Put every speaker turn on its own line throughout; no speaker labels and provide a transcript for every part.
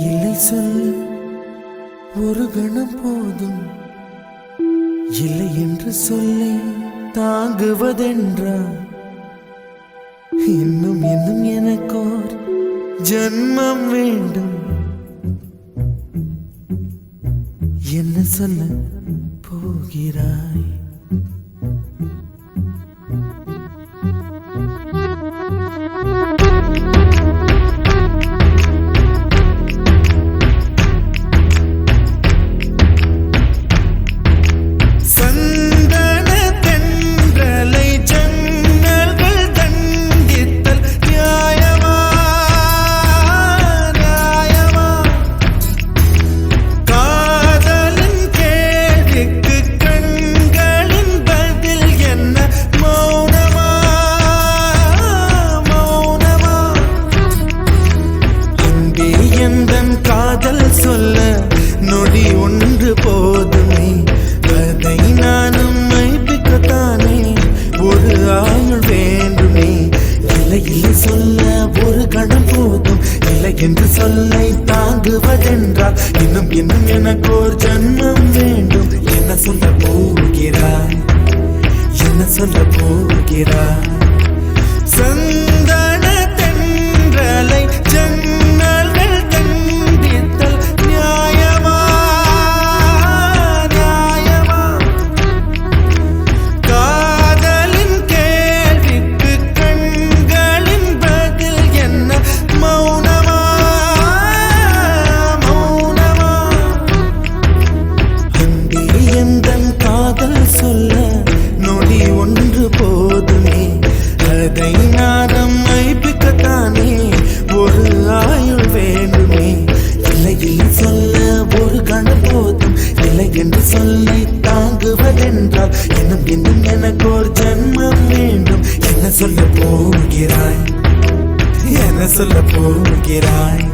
இல்லை சொல்ல ஒரு கணம் போதும், இல்லை என்று சொல்லை தாங்குவதென்றா? இன்னும் இன்னும் எனக்கோர் ஜன்மம் வேண்டும். என்ன சொல்ல போகிறாய்? சொல்ல நொடி ஒன்று போதுமே, அதை நானும் மைப்பிக்கத்தானே ஒரு ஆயுள் வேண்டுமே. இல்லை இல்லை சொல்ல ஒரு கணம் போதும், இல்லை என்று சொல்லை தாங்குவதென்றால் இன்னும் இன்னும் எனக்கு ஒரு ஜன்மம் வேண்டும். என்ன சொல்ல போகிறாய்? என்ன சொல்ல போகிறாய்? சந்தன தென்றலை ஜன்னல்கள் தண்டித்தல் நியாயமா நியாயமா? காதலின் கேள்விக்கு கண்களின் பதில் என்ன மௌனமா மௌனமா? அங்கே எந்தன் காதல் சொல்ல நொடி ஒன்று போதுமே, அதை நாதம் மைப்பிக்கத்தானே ஒரு ஆயுள் வேண்டுமே. இல்லை இல்லை சொல்ல ஒரு கணம் போதும், இல்லை என்று சொல்லை தாங்குவதென்றால் இன்னும் இன்னும் எனக்கு ஒரு ஜன்மம் வேண்டும். என்ன சொல்ல போகிறாய்? என்ன சொல்ல போகிறாய்?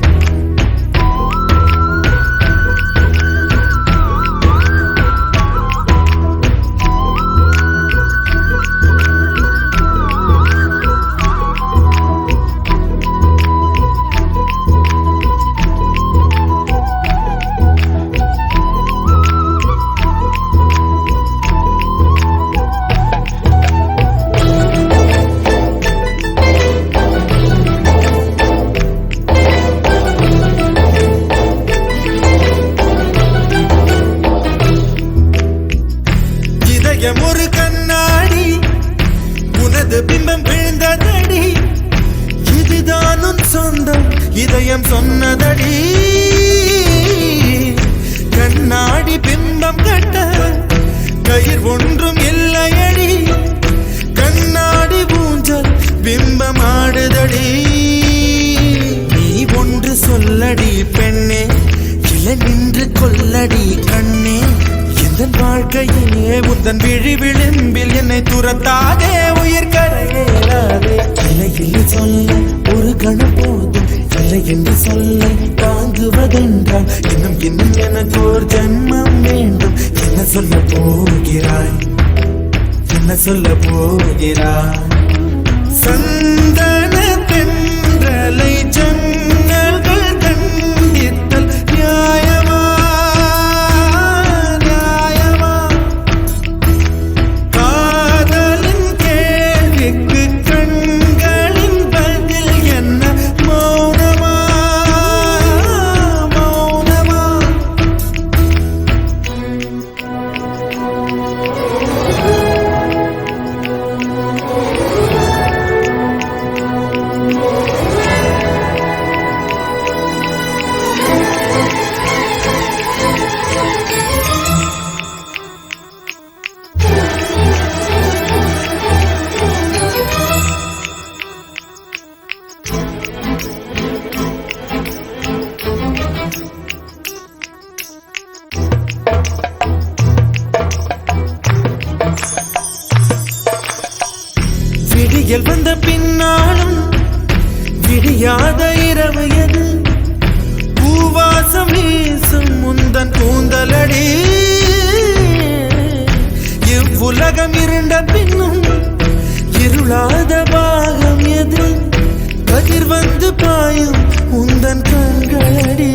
ஒரு கண்ணாடி உனது பிம்பம் விழுந்ததடி, இதுதானும் சொந்தம் இதயம் சொன்னதடி. கண்ணாடி பிம்பம் கட்ட கயிர் ஒன்றும் இல்லையடி, கண்ணாடி ஊஞ்சல் பிம்பம் ஆடுதடி. நீ ஒன்று சொல்லடி பெண்ணே, இலை நின்று கொல்லடி கண்ணே. எந்தன் வாழ்க்கையிலே உந்தன் விழி விளிம்பில் என்னை துரத்தாதே, உயிர் கரையேறாதே. இல்லை இல்லை சொல்ல ஒரு கணம் போதும், இல்லை என்று சொல்லை தாங்குவதென்றால் இன்னும் இன்னும் எனக்கு ஒரு ஜன்மம் வேண்டும். என்ன சொல்ல போகிறாய்? என்ன சொல்ல போகிறாய்? சந்தன தென்றலை ஜன்னல்கள் தண்டித்தல் நியாயமா நியாயமா? காதலின் கேள்விக்கு கண்களின் பதில் என்ன மௌனமா மௌனமா? விடியல் வந்த பின்னாலும் விடியாத இரவு எது? பூவாசம் வீசும் முந்தன் கூந்தலடி. இவ்வுலகம் இருண்ட பின்னும் இருளாத பாகம் எது? கதிர் வந்து பாயும் உந்தன் கண்களடி.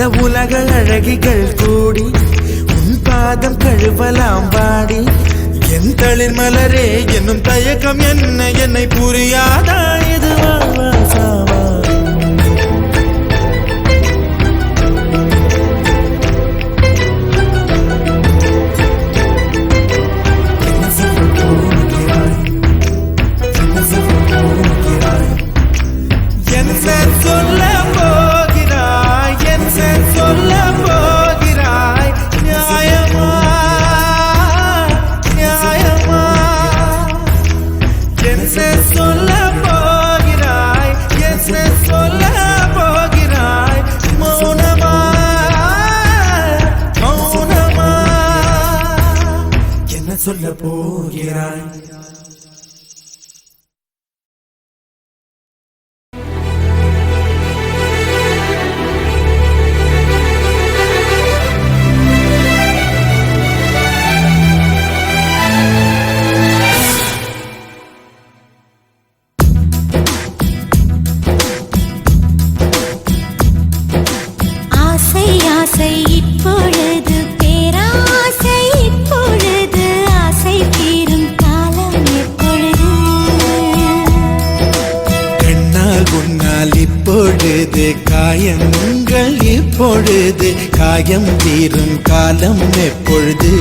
பல உலக அழகிகள் கூடி உன் பாதம் கழுவலாம் பாடி என் தளிர் மலரே என்னும் தயக்கம் என்ன என்னை புரியாதா இது சாவா சொல்ல போகிறாய் என் சொல்ல போகிறாய் நியாயமா நியாயமா என் சொல்ல போகிறாய் என் சொல்ல போகிறாய் மௌனமா மௌனமா என்ன சொல்ல போகிறாய்
இப்பொழுது பேராசை இப்பொழுது ஆசை தீரும் காலம் எப்பொழுது
கண்ணால் உன்னால் இப்பொழுது காயங்கள் இப்பொழுது காயம் தீரும் காலம் எப்பொழுது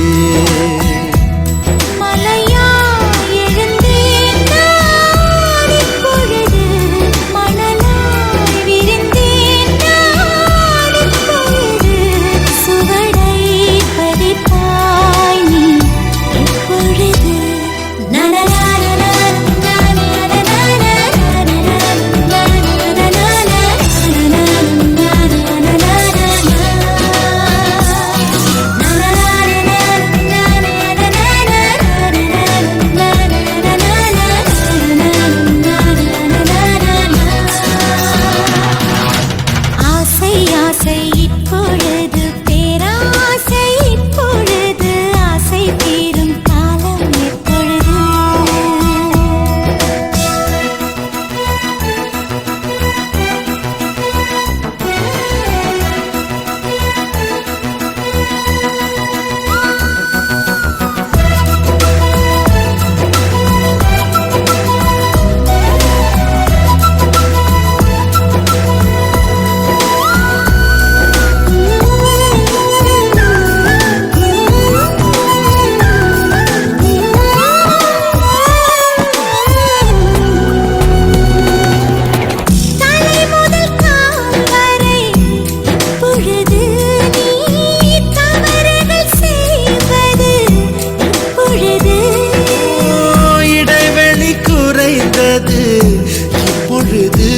இப்பொழுது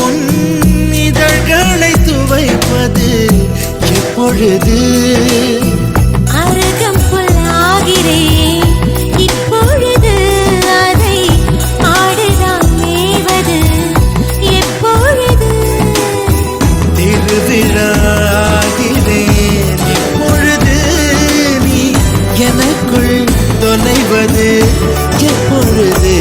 உன் இதழ்களை துவைப்பது எப்பொழுது
அருகம் புல்லாகிறேன் இப்பொழுது அதை ஆடுதான் மேவது எப்பொழுது
திருவிழாகிறேன் இப்பொழுது நீ எனக்குள் தொலைவது எப்பொழுது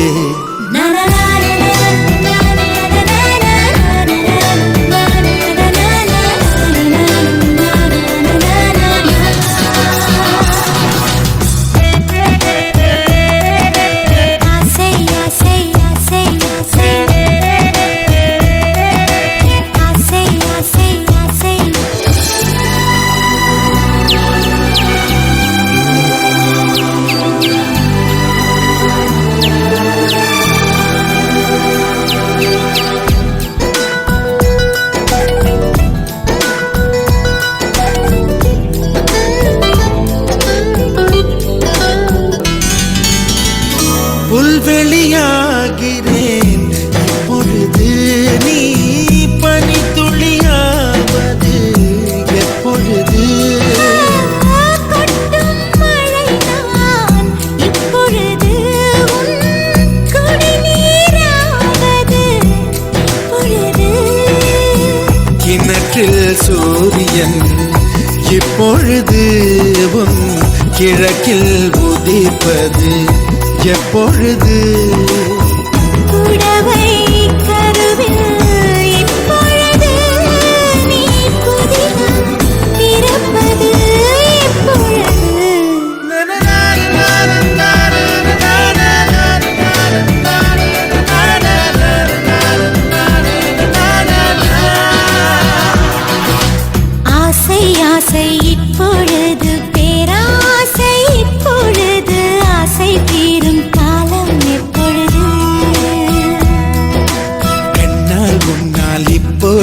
புல்வெளியாகிறேன் இப்பொழுது நீ பனித்துளியாவது எப்பொழுது
கொட்டும் மழைதான் இப்பொழுது குடிநீராவது எப்பொழுது
கிணற்றில் சூரியன் இப்பொழுது உன் கிழக்கில் உதிப்பது எப்பொழுது
புடவை கருவில் இப்பொழுது நீ புதிதாக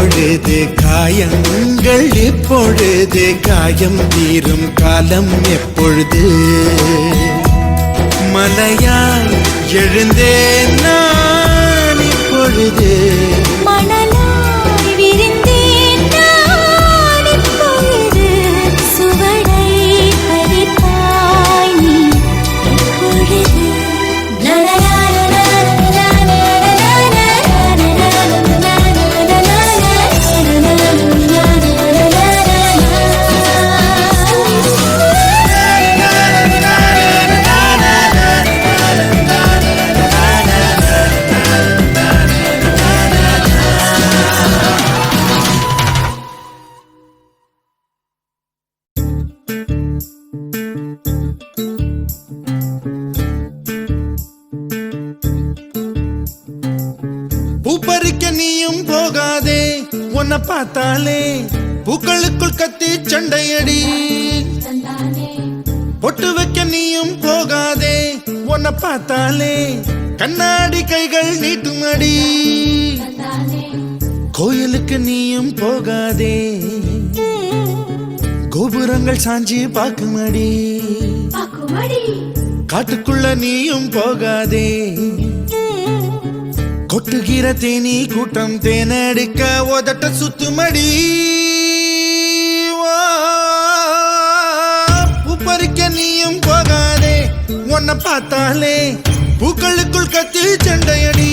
இப்பொழுது காயங்கள் இப்பொழுது காயம் தீரும் காலம் எப்பொழுது மலையாய் எழுந்தேன் நான் இப்பொழுது
மணலாய் விரிந்தேன் நான் இப்பொழுது சுவடை பதிப்பாய் நீ இப்பொழுது
பூப்பறிக்க நீயும் போகாதே உன்னை பார்த்தாலே பூக்களுக்குள் கத்தி சண்டையடி பொட்டு வைக்க நீயும் போகாதே உன்னை பார்த்தாலே கண்ணாடி கைகள் நீட்டுமடி கோயிலுக்கு நீயும் போகாதே கோபுரங்கள் சாஞ்சி பாக்குமடி காட்டுக்குள்ள நீயும் போகாதே கொட்டுகிற தேனி கூட்டம் தேனடிக்க உதட்ட சுத்துமடி பூப்பறிக்க நீயும் போகாதே உன்னை பார்த்தாலே பூக்களுக்குள் கத்தி சண்டையடி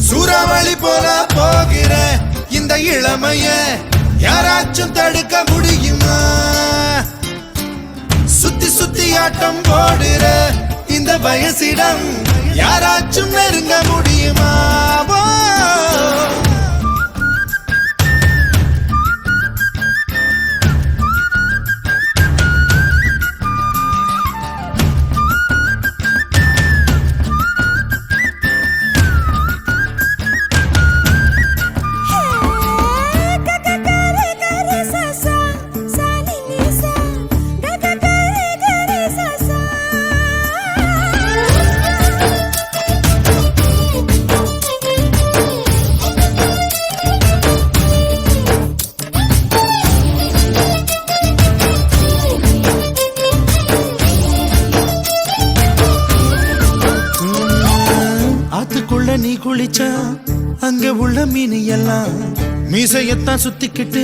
சூறாவளி போல போகிற இந்த இளமைய யாராச்சும் தடுக்க முடியுமா சுத்தி சுத்தி ஆட்டம் போடுற இந்த வயசிடம் யாராச்சும் நெருங்க முடியுமா நீ குளிச்சா அங்க உள்ள மீன் எல்லாம் மீசையத்தான் சுத்திக்கிட்டு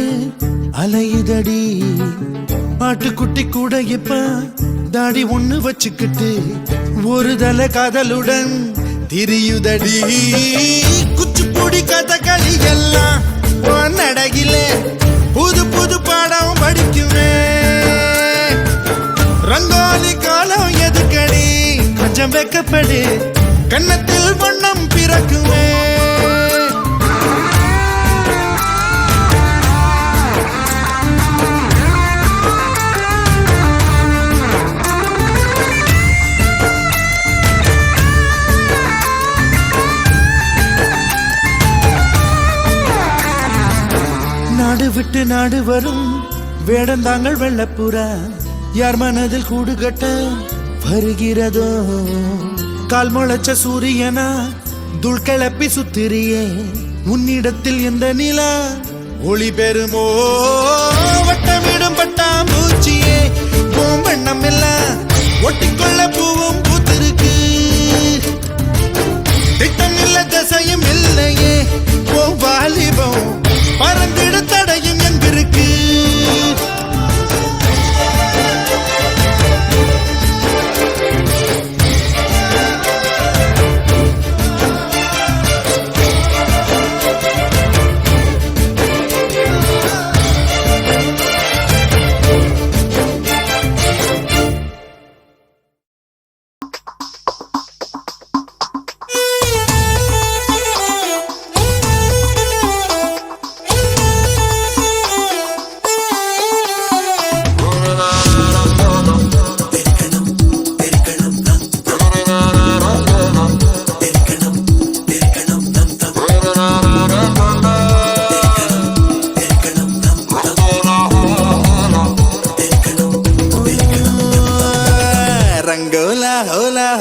அலையுதடி ஆட்டுக்குட்டி கூட இப்ப தாடி ஒண்ணு வச்சுக்கிட்டு ஒரு தலை காதலுடன் திரியுதடி குச்சிப்புடி கதகளி எல்லாம் நடகில புது புது பாடம் படிக்குவேன் ரங்கோலி காலம் எதுக்கடி கொஞ்சம் வெக்கப்படு கண்ணத்தில் வண்ணம் பிறக்குமே நாடு விட்டு நாடு வரும் வேடந்தாங்கள் வெள்ளப்புறா யார் மனதில் கூடு கட்ட வருகிறதோ கால் முளைச்ச சூரியனா துள் கிளப்பி சுத்திரியே உன்னிடத்தில் எந்த நிலா ஒளி பெறுமோ வட்டமிடும் பட்டாம்பூச்சியே பூம்பண்ணம் எல்லாம் ஒட்டிக்கொள்ள பூவும் பூத்திருக்கு திட்டம் இல்ல தசையும் இல்லையே ஓ வாலிபம் பறந்திட தடையும் எங்கிருக்கு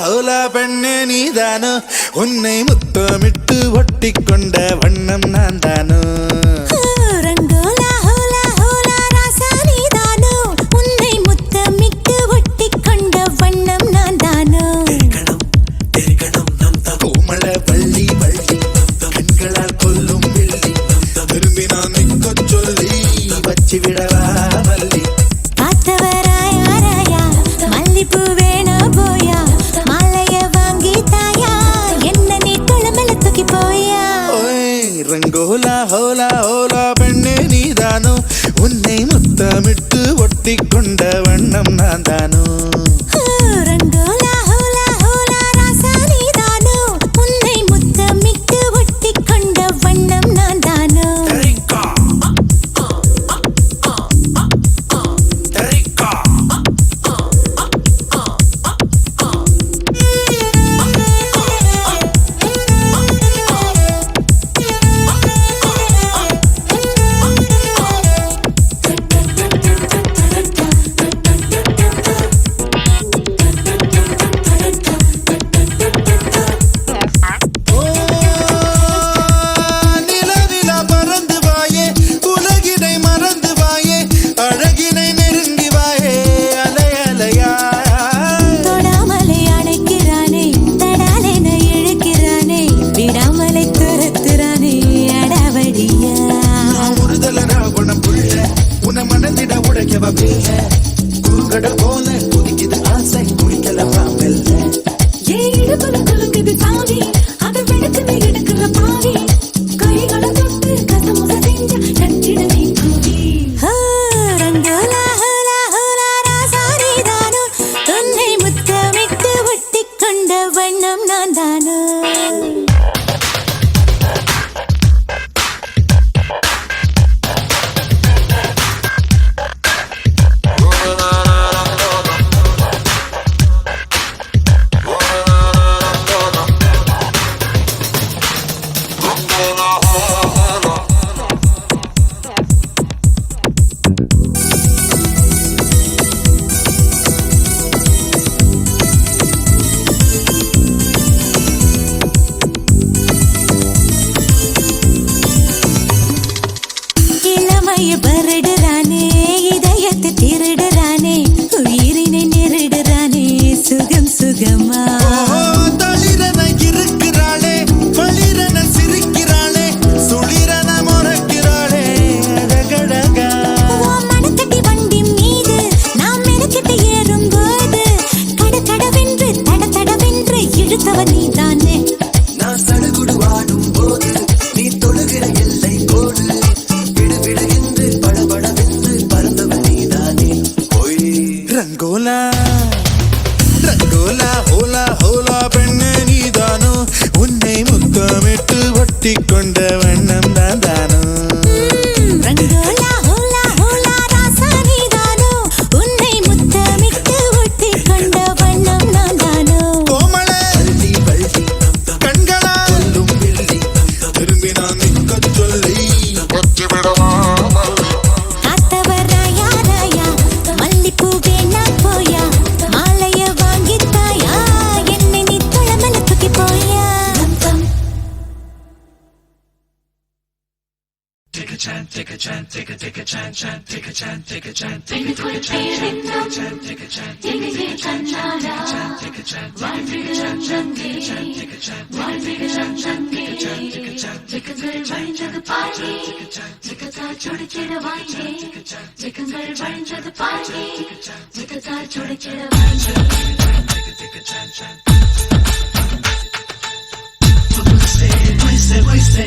ஹோலா பெண்ணே நீதானோ உன்னை முத்தமிட்டு ஒட்டி கொண்ட வண்ணம் நான் தானோ
ரங்கோலா ஹோலா ஹோலா ராசா நீதானோ உன்னை முத்தமிட்டு ஒட்டி கொண்ட வண்ணம் நான் தானோ
கோமள வள்ளி வள்ளி கண்களால் கொல்லும் வெள்ளி திரும்பி நான் நிற்க சொல்லி வச்சு விடவா வள்ளி
காத்தவராயா மல்லிப்பூ வேணா போயா மாலைய வாங்கி தாயா என்ன நீ குளமல தூக்கி போயா
ரங்கோலா ஹோலா ஹோலா பெண்ணே நீதானோ உன்னை முத்தமிட்டு ஒட்டி கொண்ட வண்ணம் நான் தானோ
ரங்கோலா ஹோலா ஹோலா ராசா நீதானோ உன்னை முத்தமிட்டு ஒட்டி கொண்ட வண்ணம் நான் தானோ
நிலவிலா பறந்து வாயே உலகினை மறந்து வாயே அழகினை நெருங்கி வாயே அலை அலையா
தொடாமலை அணைக்கிறானே தடாலென இழுக்கிறானே விடாமலை துரத்துறானே அடவடியா
முறுதல ராவணம் புள்ள உன மனதிட உடைக்கவ பிள்ள குறுகடல் போல குதிக்குது ஆசை குடிக்கல பாம்பல்ல
ஏடுபல குலுக்குது சாவி அதை வெடுக்குது எடுக்கிற பாவி கைகளை தொட்டு கசமுக செஞ்ச நச்சிடனை கூவி ரங்கோலா ஹோலா ஹோலா ராசா நீதானோ உன்னை முத்தமிட்டு ஒட்டி கொண்ட வண்ணம் நான் தானோ இளமைய பரடுறானே இதயத்தை திருடுறானே உயிரினை நெருடுறானே சுகம் சுகமா
தளிரன இருக்கிறாளே பளிரன சிரிக்கிறாளே சுளிரன முறைக்கிறாளே அழகழகா
மனக்கட்டி வண்டி மீது நாம் மெனக்கெட்டு ஏறும்போது கடகடவென்று தடதடவென்று இழுத்தவன் நீதானே
நான் சடுகுடு வாடும் போது நீ தொடுகிற எல்லை கோடு விடு விடு என்று படபடவென்று பறந்தவன் நீதானே ரங்கோலா ரங்கோலா ஹோலா ஹோலா பெண்ணே நீதானோ உன்னை முத்தமிட்டு ஒட்டி கொண்ட வண்ணம் தான் தானோ
ரங்கோலா ஹோலா ஹோலா ராசா நீதானோ உன்னை முத்தமிட்டு ஒட்டி கொண்ட வண்ணம் நான் தானோ
கோமள வள்ளி வள்ளி கண்களா கொல்லும் வெள்ளி திரும்பி நான் நிற்க சொல்லி வச்சு விடவா
காத்தவராயா ராயா மல்லிப்பூ வேணா போயா மாலைய வாங்கி தாயா என்னை நீ குளமல தூக்கி போயா
Take a chance, take a chance, take a chance, take a chance, take a chance, take a chance, take a chance, take a chance, take a chance, take a chance, take a chance, take a chance, take a chance, take a chance, take a chance, take a chance, take a chance, take a chance, take a chance, take a chance, छोड़ छेड़ वांगे, चिकंगर बंजद पांगे, चिकता छोड़ छेड़ वांगे, take a chance, वैसे वैसे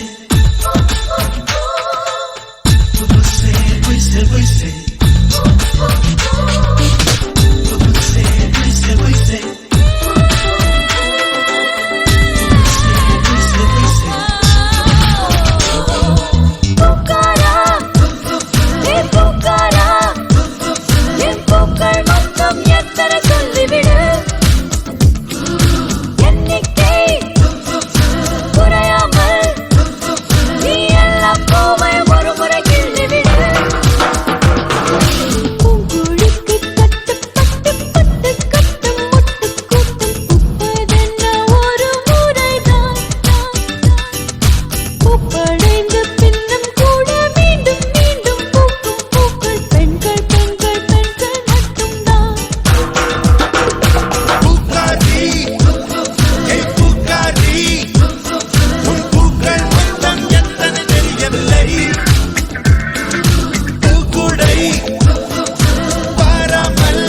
பாராமல்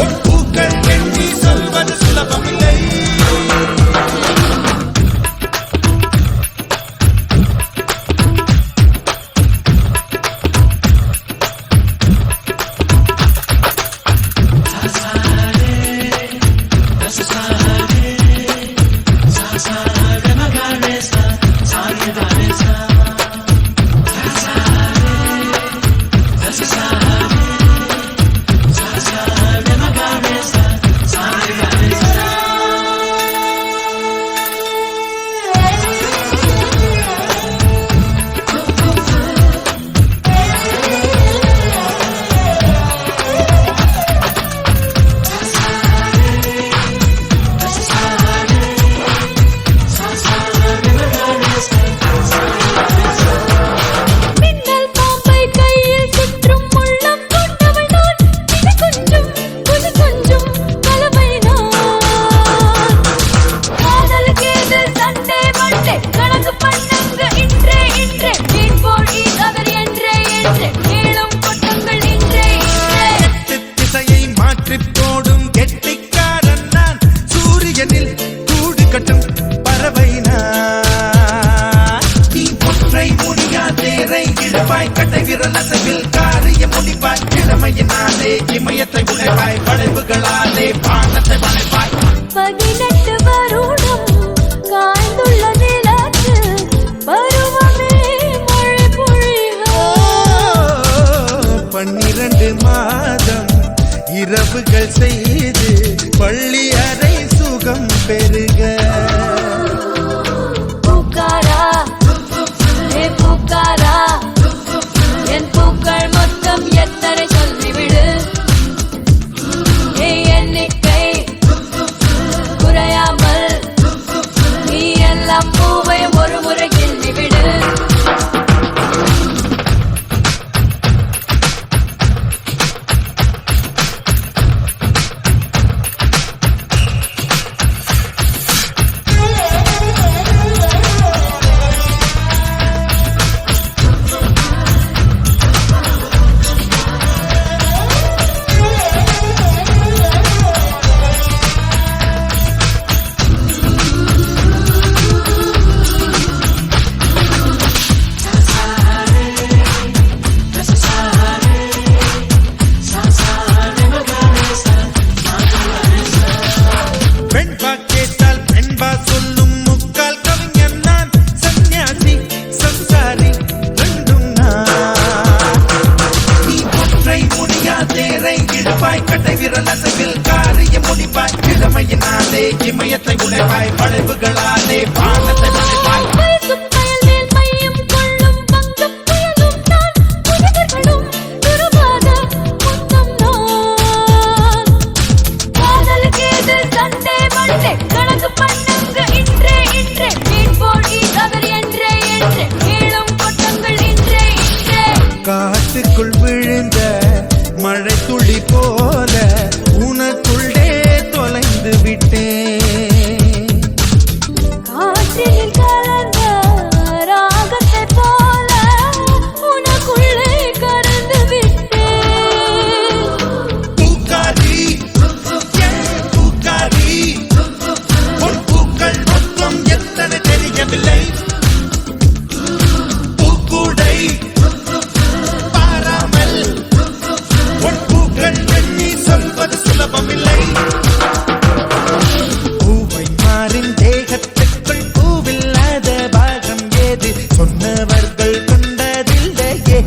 உன் பூக்கள் எண்ணி சொல்வது சுலபமில்லை. இமயத்தை உழைப்பாய் படைப்புகளாலே பானத்தை வளைப்பாய்.
18 வருடம் காய்ந்துள்ள நிலத்து பருவமே மழை பொழிக.
12 மாதம் இரவுகள் செய்து பள்ளி அறை சுகம் பெருக.
பூக்காரா பூக்காரா என் பூக்கள் மொத்தம் எத்தனை சொல்லிவிடு. எண்ணிக்கை குறையாமல் நீ எல்லாம் பூவையும் ஒரு முறை கிள்ளிவிடு. இமயத்தை உழைப்பாய் படைப்புகளாலே பானத்தை வளைப்பாய். காட்டுக்குள் விழுந்த மழை துளி போல உனக்குள்ளே தொலைந்து விட்டேன். காற்றில் கலந்த ராகத்தை போல உனக்குள்ளே கறந்து விட்டேன்.
பூக்காரி பூக்காரி உன் பூக்கள் மொத்தம் எத்தனை தெரியவில்லை. பூக்கூடை பாராமல் உன் பூக்கள் எண்ணி சொல்வது சுலபமில்லை. பூவை மாறின் தேகத்துக்குள் பூவில்லாத பாகம் ஏது சொன்னவர்கள் கொண்டதில்லையே.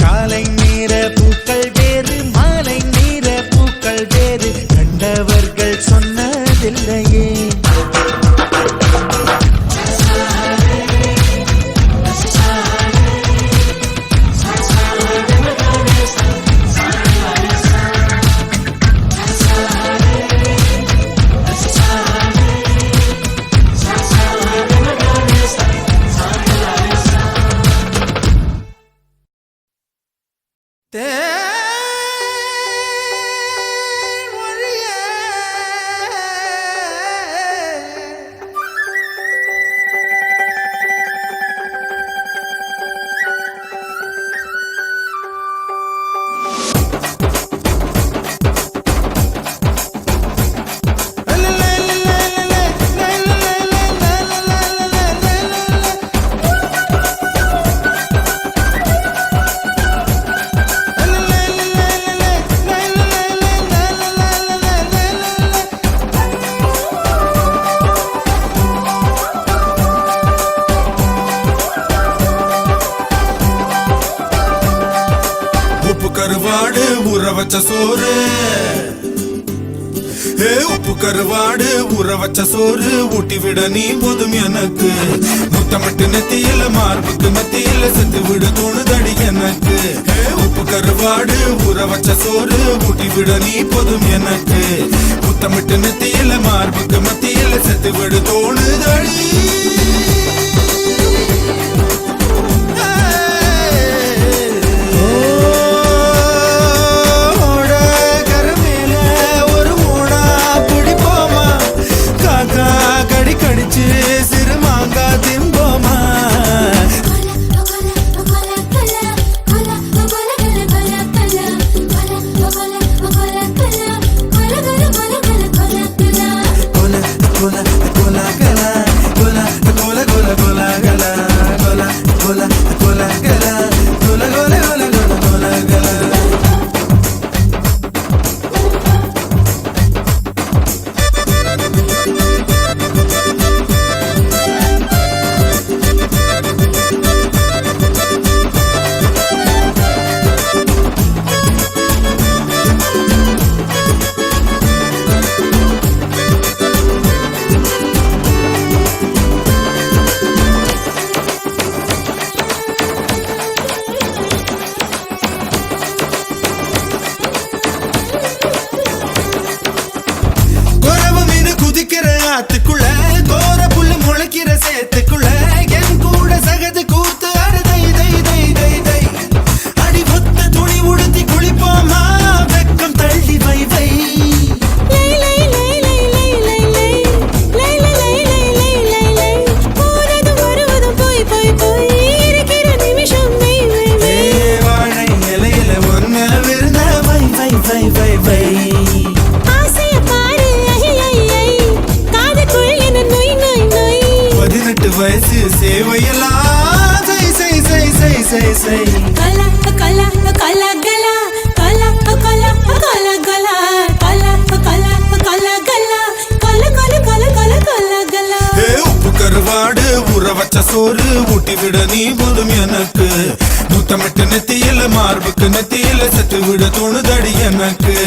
காலை நேர பூக்கள் வேறு மாலை நேர பூக்கள் வேறு கண்டவர்கள் சொன்னதில்லையே. கருவாடு ஊற வச்ச சோறு உப்பு கருவாடு ஊற வச்ச சோறு ஊட்டி விட நீ போதும் எனக்கு முத்தமிட்டு நெத்தியில மார்புக்கு மத்தியில செத்து விட தோணுதடி எனக்கு உப்பு கருவாடு ஊற வச்ச சோறு ஊட்டி விட நீ போதும் எனக்கு முத்தமிட்டு நெத்தியில மார்புக்கு மத்தியில செத்து விட தோணுதடி கடிச்சு சிறு மாங்கா திம்போமா ஆத்துக்குள்ள கோர புல்லு முளைக்கிற சேத்துக்குள்ள என் கூட சகது கூத்து அறுதை தை தை தை தை அடி ஒத்த துணி உடுத்தி குளிப்போமா வெக்கம் தள்ளி வை வை வாழை இலையில ஒன்ன விருந்த வை வை வை வை வை வயசு சேவையெல்லாம் செய் செய் செய் செய் செய் செய்
கலா கலா கலா கலா கலா கலா கலா கலா கலா கலா கலா கலா கலா கலா கலா கலா கலா கலா
உப்பு கருவாடு ஊற வச்ச சோறு ஊட்டி விட நீ போதும் எனக்கு முத்தமிட்டு நெத்தியில மார்புக்கு நெத்தியில செத்து விட தோணுதடி எனக்கு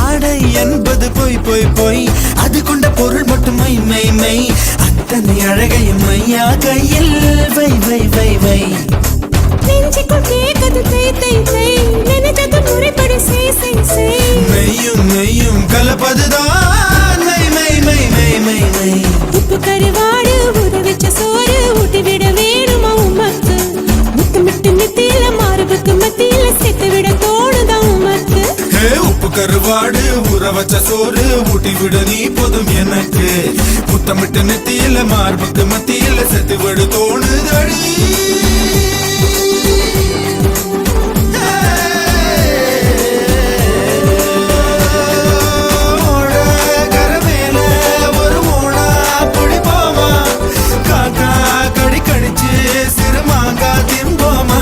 ஆடை என்பது பொய் பொய் பொய் அது கொண்ட பொருள் மட்டும் மை மை மை அத்தனை அழகையும் மையா கையில் வை வை வை வை
நெஞ்சுக்குள் கேட்கது தை தை தை நினைத்தது முறைப்படி செய் செய் செய்
மெய்யும் மெய்யும் கலப்பதுதான் மை மை மை மை மை மை
உப்பு கருவாடு ஊற வச்ச சோறு ஊட்டி விட வேணுமா உமக்கு முத்தமிட்டு நெத்தியில மார்புக்கு மத்தியில சேர்த்து விட தோணுதான் உமக்கு
உப்பு கருவாடு ஊற வச்ச சோறு ஊட்டி விட நீ போதும் எனக்கு முத்தமிட்டு நெத்தியில மார்புக்கு மத்தியில செத்து விட தோணுதடி கடிச்சு சிறு மாங்கா திம்போமா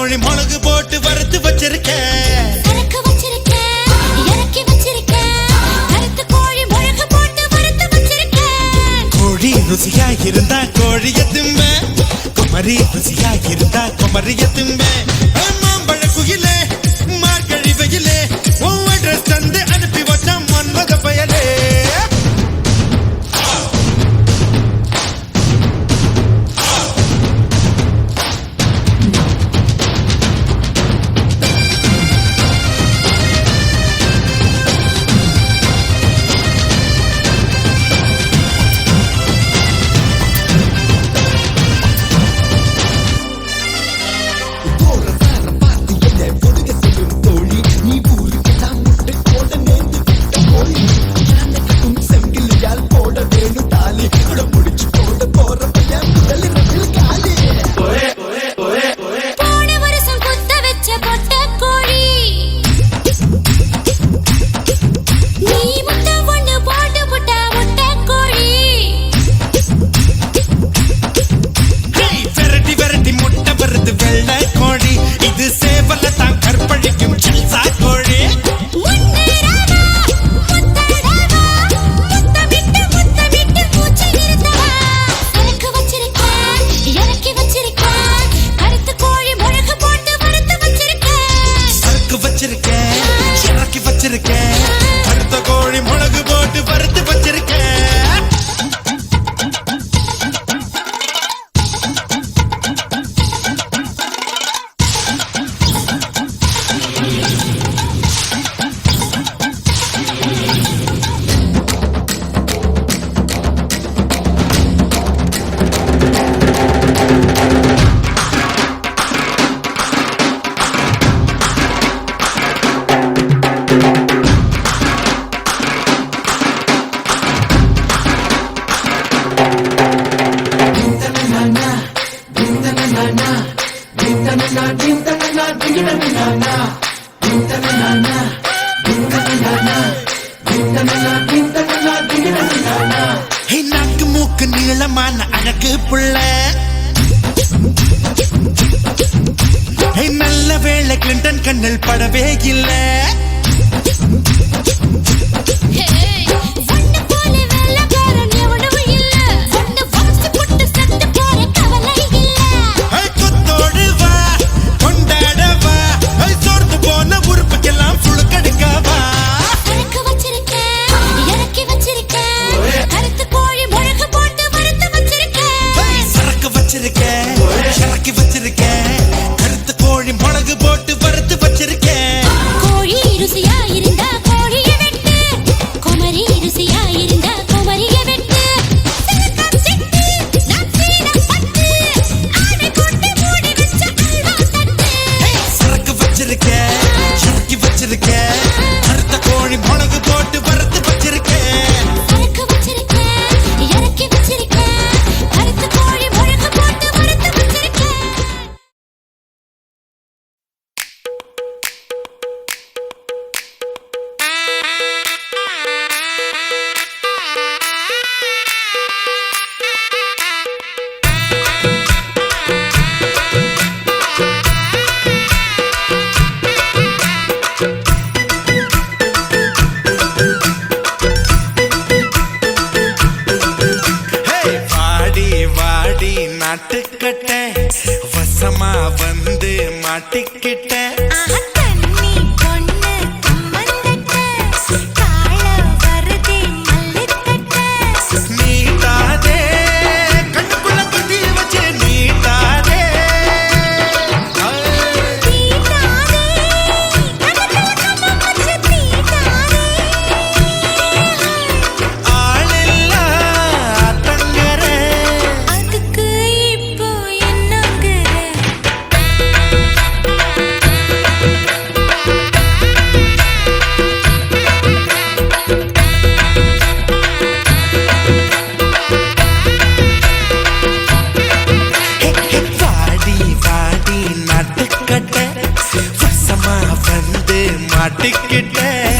கோழி மிளகு போட்டு வறுத்து வச்சிருக்கேன்.
சரக்கு வச்சிருக்கேன், இறக்கி வச்சிருக்கேன், கருத்து கோழி மிளகு போட்டு வறுத்து வச்சிருக்கேன்.
கோழி ருசியா இருந்தா கோழிய திம்பேன், குமரி ருசியா இருந்தா குமரிய திம்பேன். மாம்பழ குயிலே மார்கழி வெயிலே உன் அட்ரஸ் தந்து அனுப்பி வச்சான் மன்மத பயலே.
போன வருஷம் குத்த வச்ச கொட்டை கோழி, நீ முட்டை ஒண்ணு போட்டு புட்டா முட்டை கோழி.
விரட்டி விரட்டி முட்டை வருது வெள்ளை கோழி, இது சேவல தான் கற்பழிக்கும் ஜல்சா கோழி.
முன்னேறவா, முத்தடவா, முத்தமிட்டு மூச்சு நிறுத்தவா. சரக்கு வச்சிருக்கேன், இறக்கி வச்சிருக்கேன், கருத்து கோழி மிளகு போட்டு வறுத்து வச்சிருக்கேன்.
சரக்கு வச்சிருக்கேன், இறக்கி வச்சிருக்கேன், கருத்த கோழி மிளகு போட்டு வறுத்து வச்சிருக்கேன். ஹே, நாக்கு மூக்கு நீளமான அழகு புள்ள, ஹே, நல்ல வேளை கிளின்டன் கண்ணில் படவே இல்லை.
ஒண்ணு போல வெள்ளக்காரன் எவனும் இல்ல, ஒண்ணு வம்சி புட்டு செத்து போற கவலை இல்ல.
கொத்தோடு வா கொண்டாட வா, சோர்ந்து போன உறுப்புக்கெல்லாம் புழுக்கெடுக்க வா.
சரக்கு வச்சிருக்கேன், இறக்கி வச்சிருக்கேன், கருத்து கோழி மிளகு போட்டு வறுத்து வச்சிருக்கேன்.
சரக்கு வச்சிருக்கேன், இறக்கி வச்சிருக்கேன், கருத்து கோழி மிளகு போட்டு வறுத்து வச்சிருக்கேன்.
கோழி ருசியா இருந்தா கோழியை வெட்டு, குமரி ருசியா இருந்தா குமரிய வெட்டு. சிலுக்கம் சிட்டு, நம்பீனம் பட்டு, ஆனை கொண்டு மூடி வச்ச அல்வா தட்டு.
சரக்கு வச்சிருக்கேன், இறக்கி வச்சிருக்கேன், கருத்த கோழி மிளகு போட்டு வறுத்து வச்சிருக்கேன்.
சரக்கு வச்சிருக்கேன், இறக்கி வச்சிருக்கேன், கருத்து கோழி மிளகு போட்டு வறுத்து வச்சிருக்கேன்.
ஹே, வாடி வாடி நாட்டுக்கட்ட வசமா வந்து மாட்டிக்கிட்டேன்.
தண்ணி பொண்ணு கம்மந்தட்ட, காள வருதே மல்லிக்கட்ட.
நீட்டாதே கண்ணுக்குள்ள குத்தி வச்சு நீட்டாதே.
தீட்டாதே, கணத்துல கம்மம் வச்சு தீட்டாதே.
ஆளில்லா தங்கர
அதுக்கு இப்போ என்னங்கிற?
வாடி வாடி நாட்டுக்கட்ட வசமா வந்து மாட்டிக்கிட்டேன்.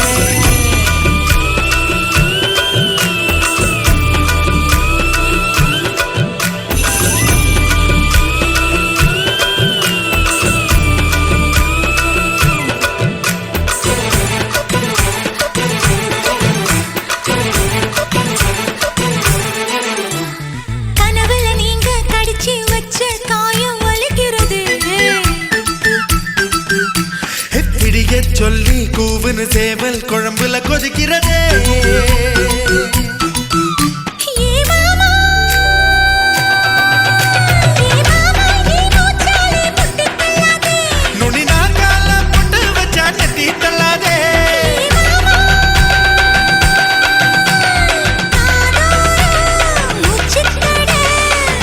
புசுன்னு சேவல் குழம்புல கொதிக்கிறதே நுனி நாக்கால புட்டு வச்சா நெத்தி தள்ளாதே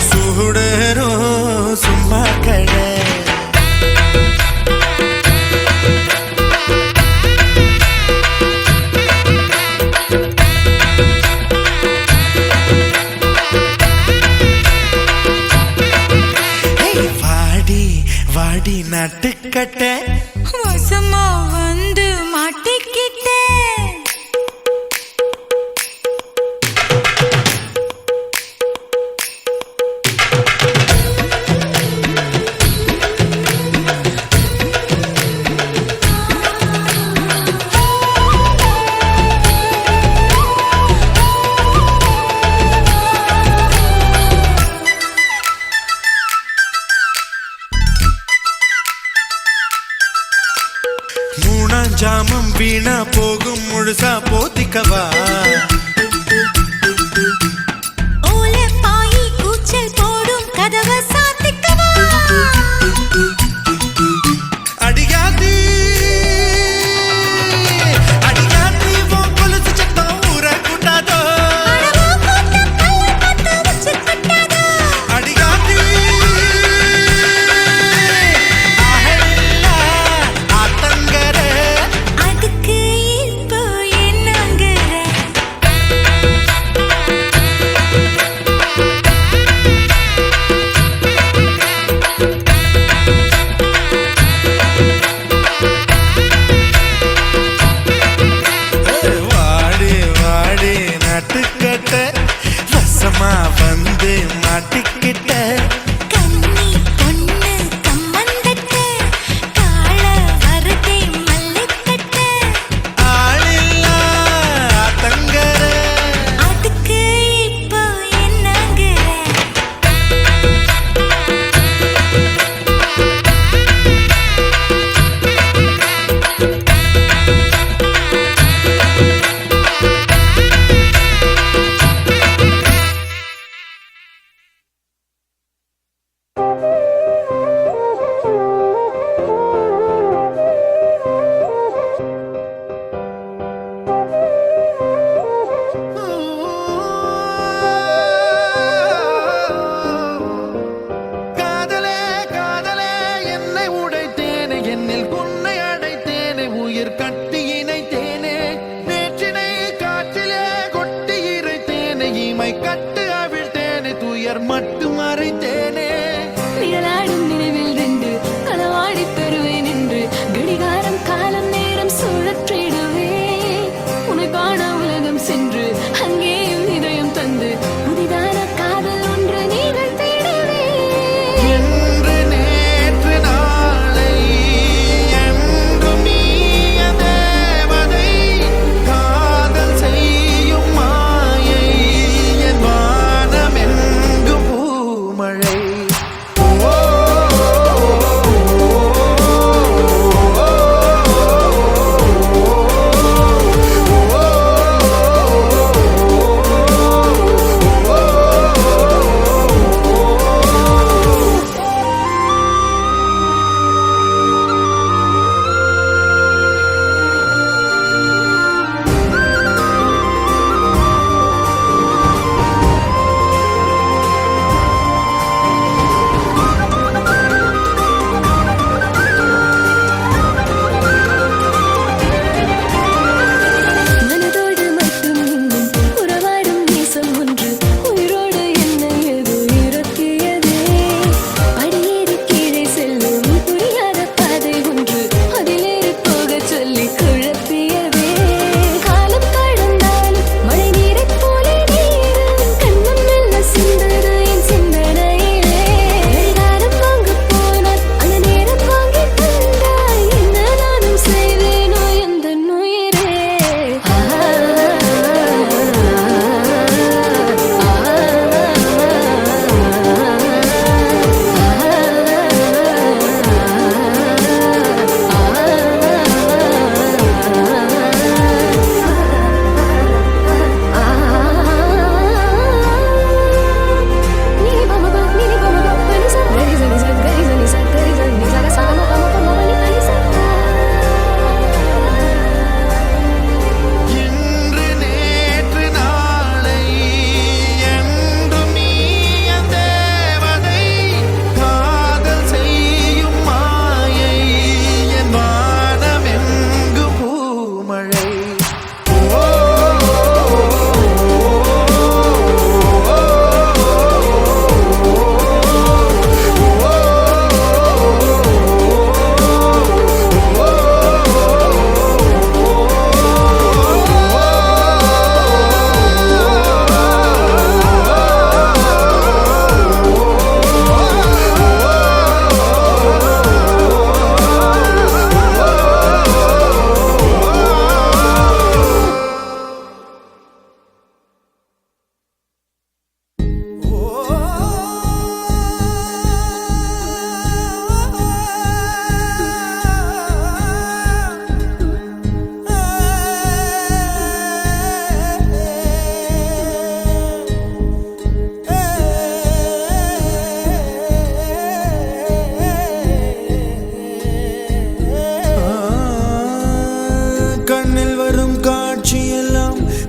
சுடரோ சும்மா கடை வாடி வாடி நட்டுக்கட்ட
வசமா வந்து மாட்டிக்கிட்டே
மூணாம் ஜாமம் வீணா போகும் முழுசா போத்திக்கவா
ஓலை பாயி கூச்சல் போடும் கதவை சாத்திக்கவா
அடியாதி அடியாதி உன் கொலுசு சத்தம் ஊர கூட்டாதோ அடியாதி ஆஹெல்லா ஆத்தங்கர
அதுக்கு இப்போ என்னங்கிற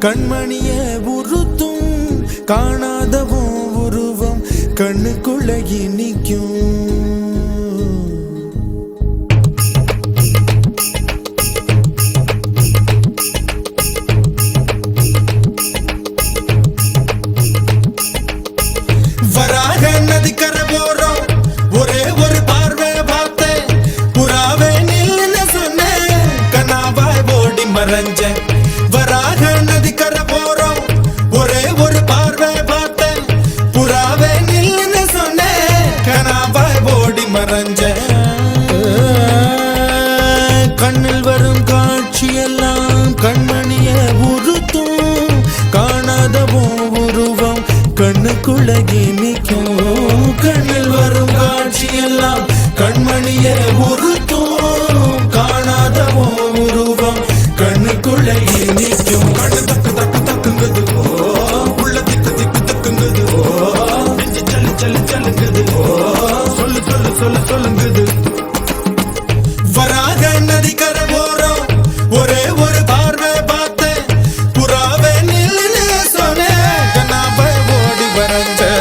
கண்மணிய உறுத்தும் காணாதவும் உருவம் கண்ணுக்குள்ள நிற்கும். வராக நதிக்கரை போறோம், ஒரே ஒரு பார்வை பார்த்தேன், புறாவே நில்லுன்னு சொன்னேன், கனாவாய் ஓடி மறைஞ்சேன். வராக நதிக்கரை போறோம், ஒரே ஒரு பார்வை பார்த்தேன், புறாவே நில்லுன்னு சொன்னேன், கனாவாய் ஓடி மறைஞ்சேன். கண்ணில் வரும் காட்சியெல்லாம் கண்மணிய உறுத்தும் காணாதவோ உருவம் கண்ணுக்குள்ள நிற்கும். கண்ணில் வரும் காட்சியெல்லாம் கண்மணிய உறுத்தும் காணாதவோ உருவம் கண்ணுக்குள்ள நிற்கும். கண்ணு தக்கு தக்கு தக்குங்குது, உள்ள திக்கு திக்கு தக்குங்குது, நெஞ்சு சல்லு சல்லு சல்லுங்குது, சொல்லு சொல்லு சொல்லு சொல்லுங்குது. வராக நதிக்கரை போறோம், ஒரே ஒரு பார்வை பார்த்தேன், புறாவே நில்லுன்னு சொன்னேன், கனாவை ஓடி மறைஞ்சேன்.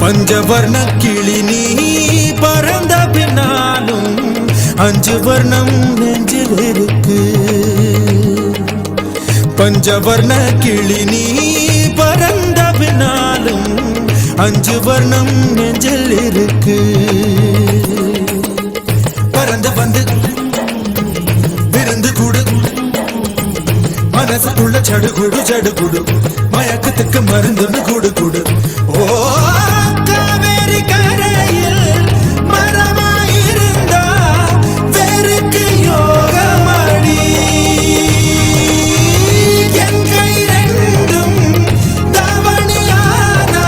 பஞ்சவர்ண கிளி நீ பறந்த பின்னாலும் 5 வர்ணம் நெஞ்சில் இருக்கு. பஞ்சவர்ண கிளி நீ பறந்த பின்னாலும் 5 வர்ணம் நெஞ்சில் இருக்கு. பறந்து வந்து விருந்து கூடு, மனசுக்குள்ள சடுகுடு சடுகுடு, மயக்கத்துக்கு மருந்துன்னு கூடு கூடு. ஓ காவேரி கரையில் மரமாயிருந்தா வேருக்கு யோகமடி, என் கை ரெண்டும் தவணியானா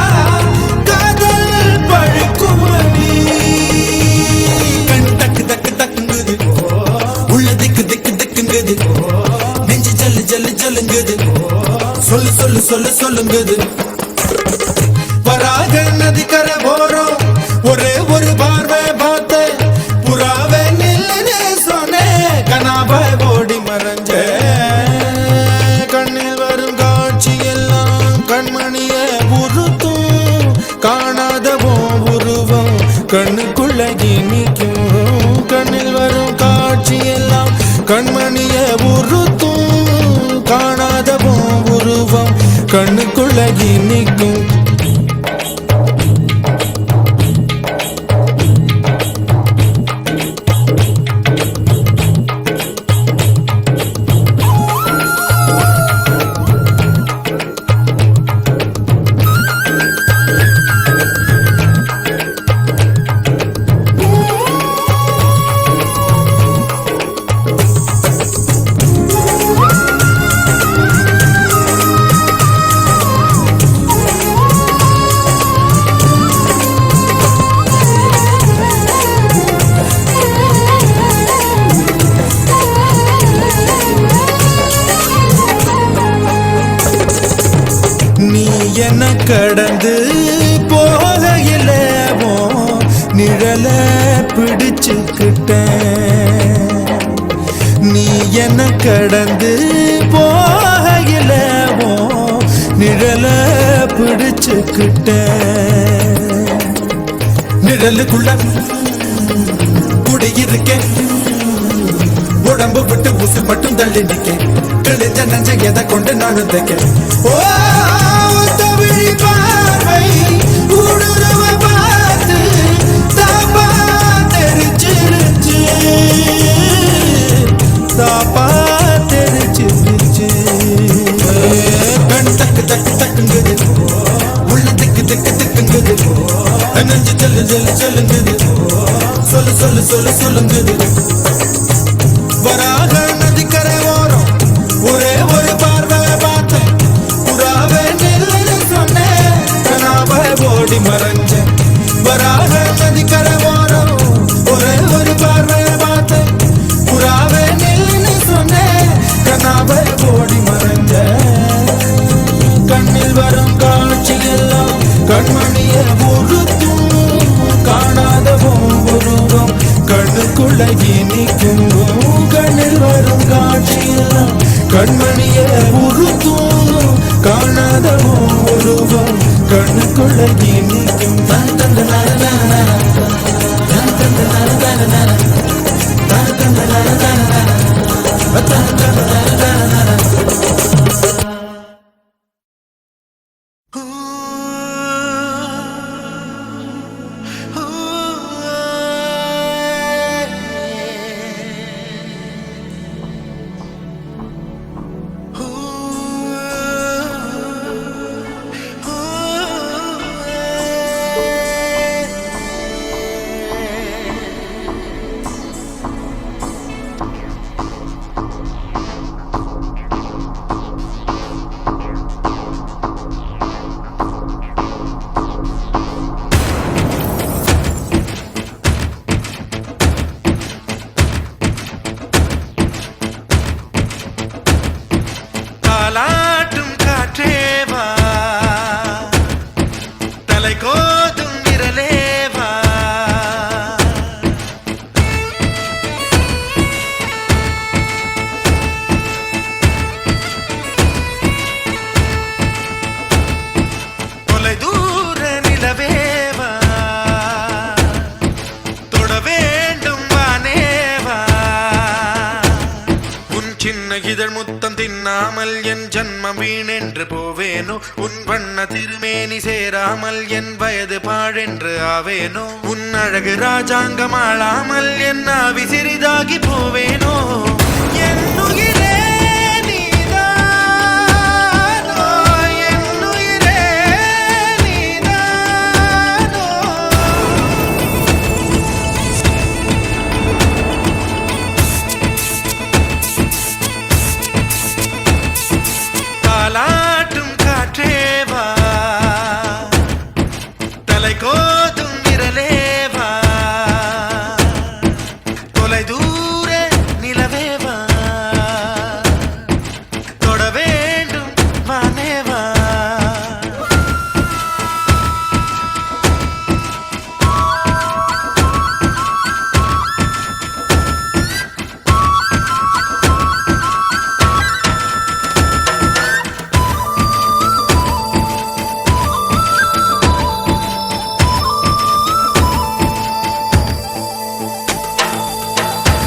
காதல் பழுக்குமடி. கண் தக்கு தக்கு தக்குங்குது, உள்ள திக்கு திக்கு திக்குங்குது, நெஞ்சு ஜல்லு ஜல்லு ஜல்லுங்குது, சொல்லு சொல்லு சொல்லு சொல்லுங்குது. வராக நதிக்கரை போறோம், ஒரே ஒரு பார்வை பார்த்தேன், புறாவே நில்லுன்னு சொன்னேன், கனாவாய் ஓடி மறைஞ்சேன். கண்ணில் வரும் காட்சி எல்லாம் கண்மணிய உறுத்தும் காணாதவோ உருவம் கண்ணுக்குள்ள நிற்கும். கண்ணில் வரும் காட்சி எல்லாம் கண்மணிய உறுத்தும் காணாதவோ உருவம் கண்ணுக்குள்ள நிற்கும். என்ன கடந்து போகையிலவோ நிழல பிடிச்சுக்கிட்டேன். நீ என்ன கடந்து போகையிலவோ நிழல பிடிச்சுக்கிட்டேன். நிழலுக்குள்ள குடியிருக்கேன், உடம்பு விட்டு ஊசு மட்டும் தள்ளி நிற்கேன், கிழிஞ்ச நஞ்ச எதை கொண்டு நானும் தைக்கேன். ஓ தவிழி பார்வை ஊடுருவ பார்த்து தாப்பா தெரிச்சிருச்சு, தாப்பா தெரிச்சிருச்சு. கண் தக்கு தக்கு தக்குங்குது, உள்ள திக்கு திக்கு திக்குங்குது, நெஞ்சு செல்லு செல்லு செல்லுங்குது, சொல்லு சொல்லு சொல்லு சொல்லுங்குது. வராக நதி ஓடி மறைஞ்ச வராக நதிக்கரை ஓரம் ஒரே ஒரு பார்வையை பார்த்தேன் புறாவே நின்னு சொன்னேன் கனாவை ஓடி மறைஞ்ச கண்ணில் வரும் காட்சி எல்லாம் கண்மணிய உறுத்தும் காணாத உருவம் கண்ணுக்குள்ள இனிக்கும் கண்ணில் வரும் காட்சி எல்லாம் கண்மணிய உறுத்தும் காணாத உருவம் கண்ணுக்குள்ள இனிக்கும் தன் தந்த தாலாட்டும் காற்றேவா தலை கோதும் விரலேவா தொலை தூர நிலவேவா தொட வேண்டும் வானேவா உன் சின்ன இதழ் முத்தம் தின்னாமல் என் ஜன்மம் வீணென்று போவேனோ உன் வண்ண திருமேனி சேராமல் என் வயது பாழென்று ஆவேனோ உன் அழகு ராஜாங்கம் ஆளாமல் என் ஆவி சிறிதாகி போவேனோ என் உயிரே நீதானோ, என் உயிரே நீதானோ. தாலாட்டும் காற்றேவா தலை கோதும் விரலேவா தொலை தூர நிலவேவா தொட வேண்டும் வானேவா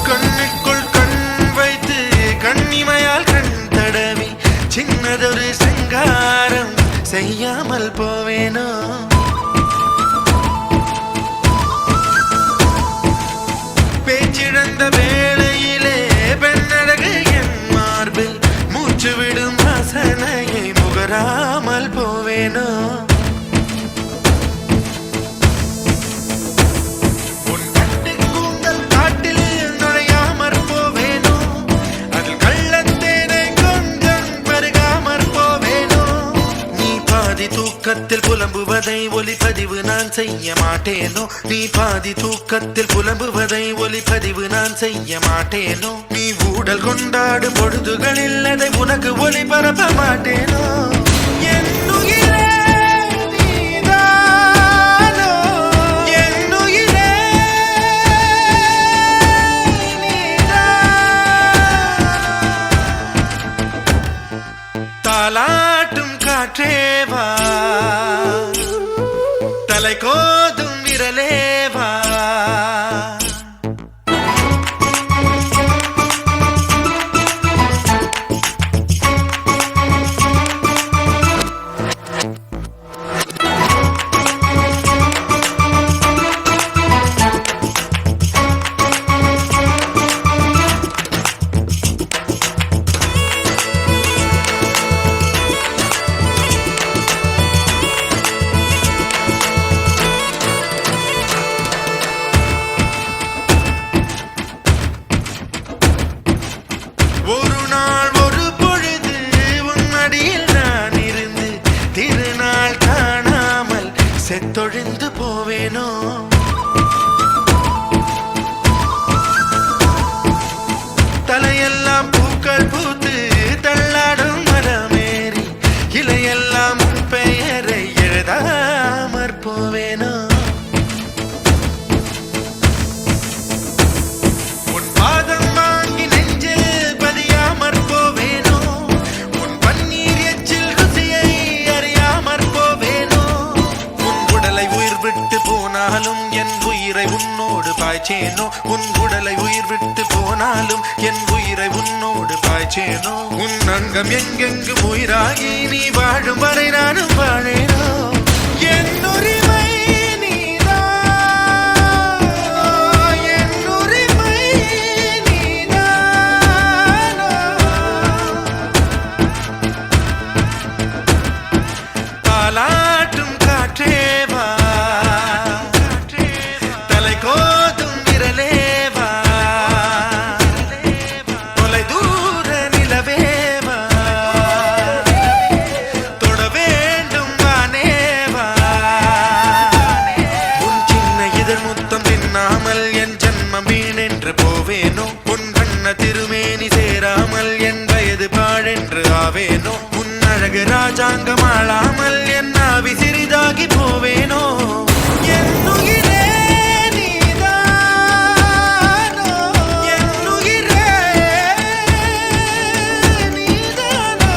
கண்ணுக்குள் கண் வைத்து கண்ணிமையால் கண் தடவி சின்னதொரு சிங்காரம் செய்யாமல் போவேனோ பேச்சிழந்த வேளையிலே பெண்ணழகு என் மார்பில் மூச்சு விடும் வாசனையை முகராமல் போவேனோ உன் கட்டு கூந்தல் காட்டில் நுழையாமற் போவேனோ அதில் கள்ளத்தேனை கொஞ்சம் பருகாமற் போவேனோ நீ பாதி தூக்கத்தில் புலம்புவதை ஒலிப்பதிவு நான் செய்ய மாட்டேனோ நீ பாதி தூக்கத்தில் புலம்புவதை ஒலிப்பதிவு நான் செய்ய மாட்டேனோ நீ ஊடல் கொண்டாடும் பொழுதுகளில் அதை உனக்கு ஒளிபரப்ப மாட்டேனோ என் உயிரே நீதானோ, என் உயிரே நீதானோ. தாலாட்டும் காற்றேவா தலை கோதும் விரலேவா உயிரை உன்னோடு பாய்ச்சேனோ உன் உடலை உயிர் விட்டு போனாலும் என் உயிரை உன்னோடு பாய்ச்சேனோ உன் அங்கம் எங்கெங்கு உயிராகி நீ வாழும் வரை நானும் வாழேனோ என் உரிமை போவேனோ உன் கண்ண திருமேனி சேராமல் என் வயது பாழென்று ஆவேனோ உன் அழகு ராஜாங்கம் ஆளாமல் என் ஆவி சிறிதாகி போவேனோ என் உயிரே நீதானோ என் உயிரே நீதானோ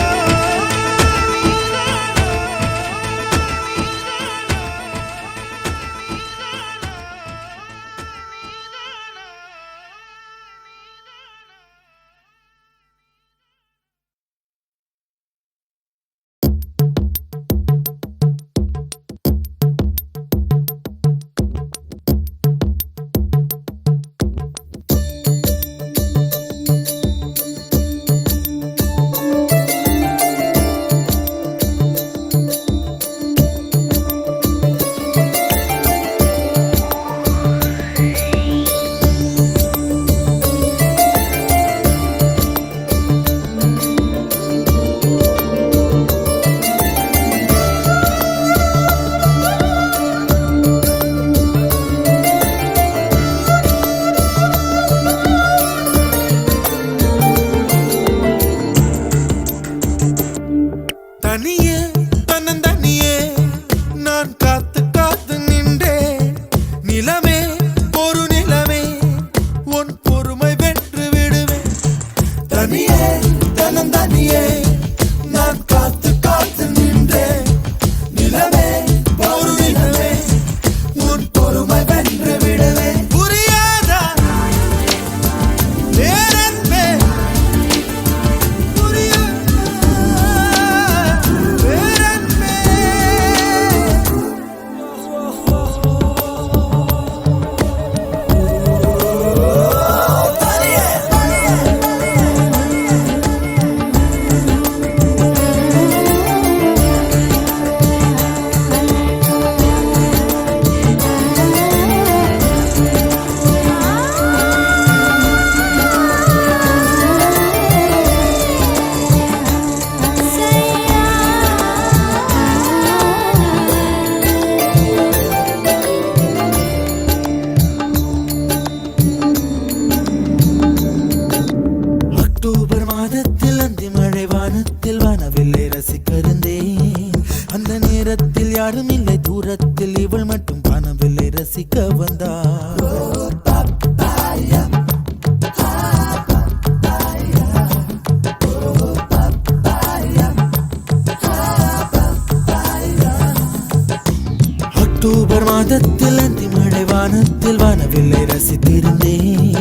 அக்டோபர் மாதத்தில் அந்தி மழை வானத்தில் வானவில்லை ரசித்திருந்தேன்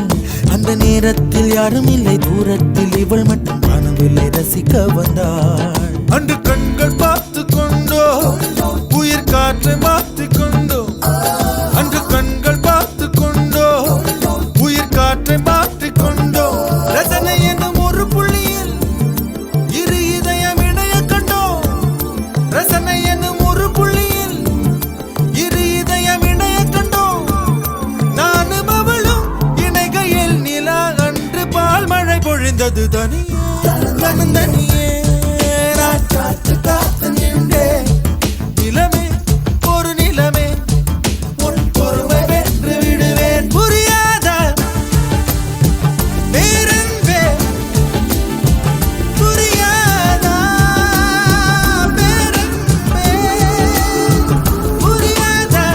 அந்த நேரத்தில் யாரும் இல்லை தூரத்தில் இவள் மட்டும் வானவில்லை ரசிக்க வந்தாள் அன்று கண்கள் பார்த்து கொண்டோ உயிர் காற்றை மாற்றிக் கொண்டோ அன்று கண்கள் பார்த்து கொண்டோ உயிர் காற்றை மாற்றிக் கொண்டோ ரசனை என்னும் ஒரு புள்ளியில் இரு இதயம் இணைய கண்டோ ரசனை என்னும் ஒரு புள்ளியில் இரு இதயம் இணைய கண்டோ நானும் அவளும் இணைகையில் நிலா அன்று பால் மழை பொழிந்தது தனியே தனியே நான் காத்து காத்து நின்றே நிலமே ஒரு நிலமே உன் பொறுமை வென்று விடுவேன் புரியாத பேரன்பே புரியாதா பேரன்பே புரியாதா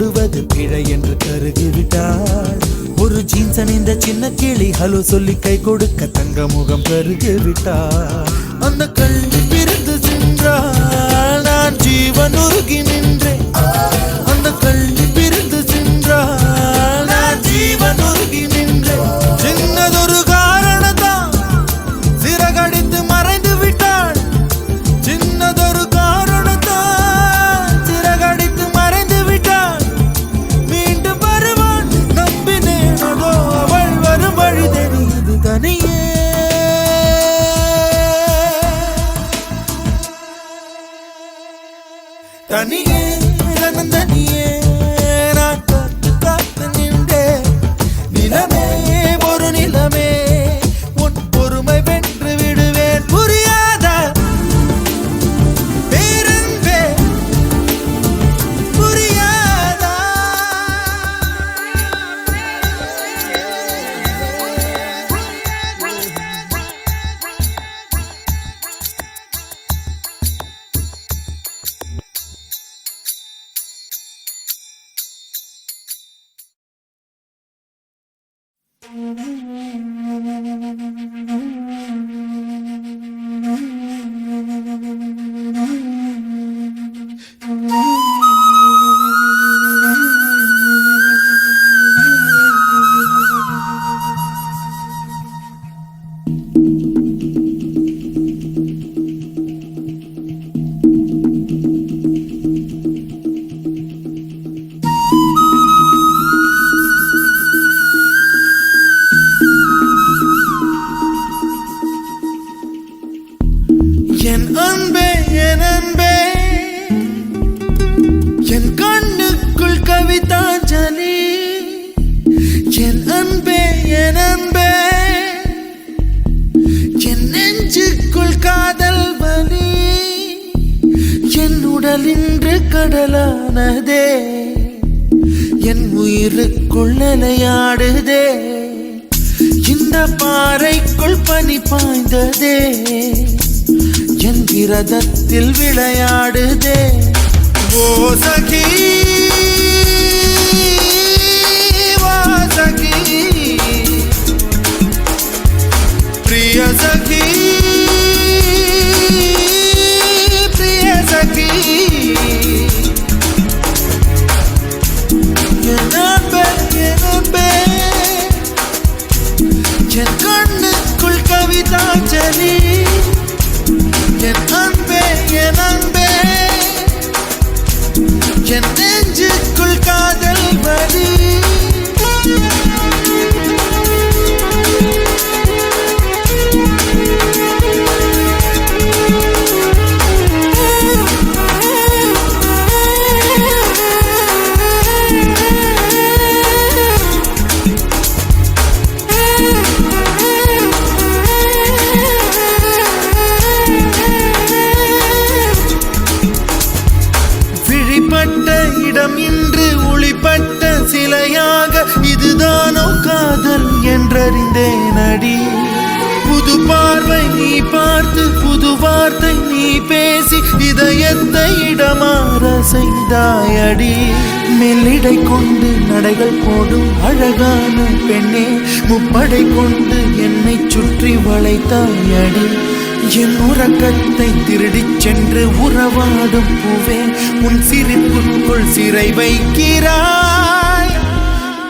தொடுவது பிழை என்று கருகிவிட்டாள். ஒரு ஜீன்ஸ் அணிந்த சின்ன கிளி ஹலோ சொல்லி கை கொடுக்க தங்க முகம் கருகிவிட்டாள். அந்த கல்வி பிரிந்து சென்றாள், நான் ஜீவன் உருகி நின்றேன். அந்த கல்வி பிரிந்து சென்றாள், நான் ஜீவன் உருகி நின்றேன். சின்னதொரு காரணத்தான் சிறகடித்து மறைந்து விட்டாள். சின்னதொரு காரணத்தான் சிறகடித்து மறைந்து விட்டாள். மீண்டும் வருவாள் நம்பினேன், அதோ அவள் வரும் வழி தெரியுது தனியே. தனியே தனியே நான் காத்து காத்து நின்றேன். நிலமே ஒரு நிலமே உன் பொறுமை வென்று விடுவேன். புரியாத பேரன்பே புரியாதா. என் அன்பே என் அன்பே என் கண்ணுக்குள் கவிதாஞ்சலி. என் அன்பே என் அன்பே என் நெஞ்சுக்குள் காதல் வலி. என் உடல் இன்று கடலானதே, என் உயிருக்குள் நிலையாடுதே. இந்த பாறைக்குள் பனி பாய்ந்ததே, என் விரதத்தில் விளையாடுதே. ஓ சகி வா சகி, பிரிய சகி பிரிய சகி. என் அன்பே என் அன்பே என் கண்ணுக்குள் கவிதாஞ்சலி. என் அன்பே என் அன்பே என் நெஞ்சுக்குள் காதல் வலி. இடம் இன்று ஒளிப்பட்ட சிலையாக இதுதானோ காதல் என்றறிந்தேன் அடி. புது பார்வை நீ பார்த்து புது வார்த்தை நீ பேசி இதயத்தை இடமாற செய்தாயடி. மெல்லிடை கொண்டு நடைகள் போடும் அழகான பெண்ணே, முப்படை கொண்டு என்னை சுற்றி வளைத்தாயடி. என் உறக்கத்தை திருடிச் சென்று உறவாடும் பூவே, உன் சிரிப்புக்குள் சிறை வைக்கிறாய்.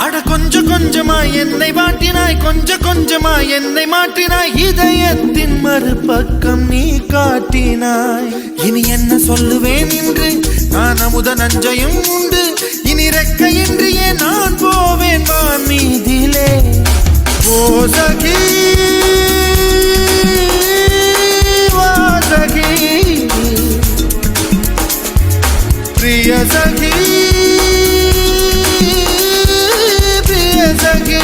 அட கொஞ்சம் கொஞ்சமாய் என்னை வாட்டினாய், கொஞ்சம் கொஞ்சமாய் என்னை மாற்றினாய். இதயத்தின் மறுபக்கம் நீ காட்டினாய். இனி என்ன சொல்லுவேன் என்று நான் அமுத நஞ்சையும் உண்டு. இனி ரெக்கையின்றியே நான் போவேன் வான் மீதிலே. ஓ சகி सखी प्रिय सखी प्रिय सखी.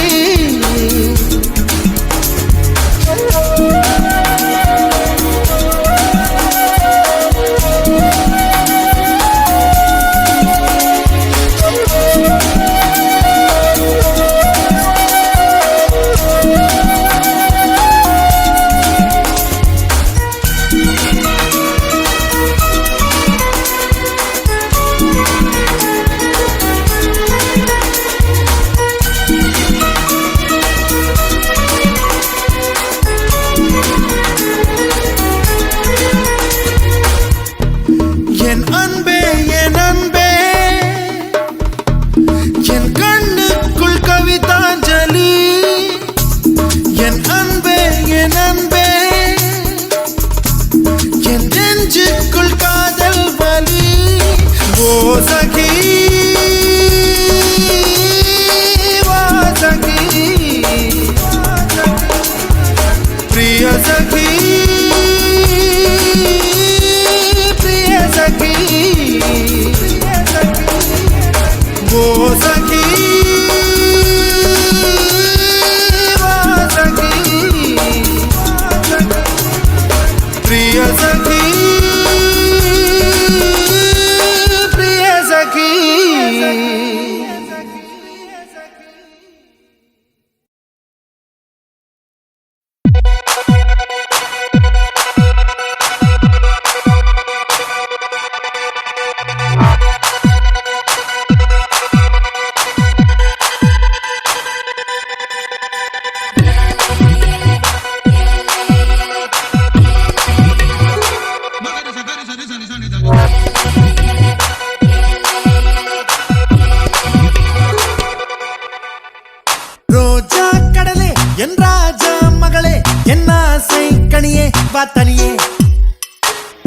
என் ஆசை கனியே வா தனியே.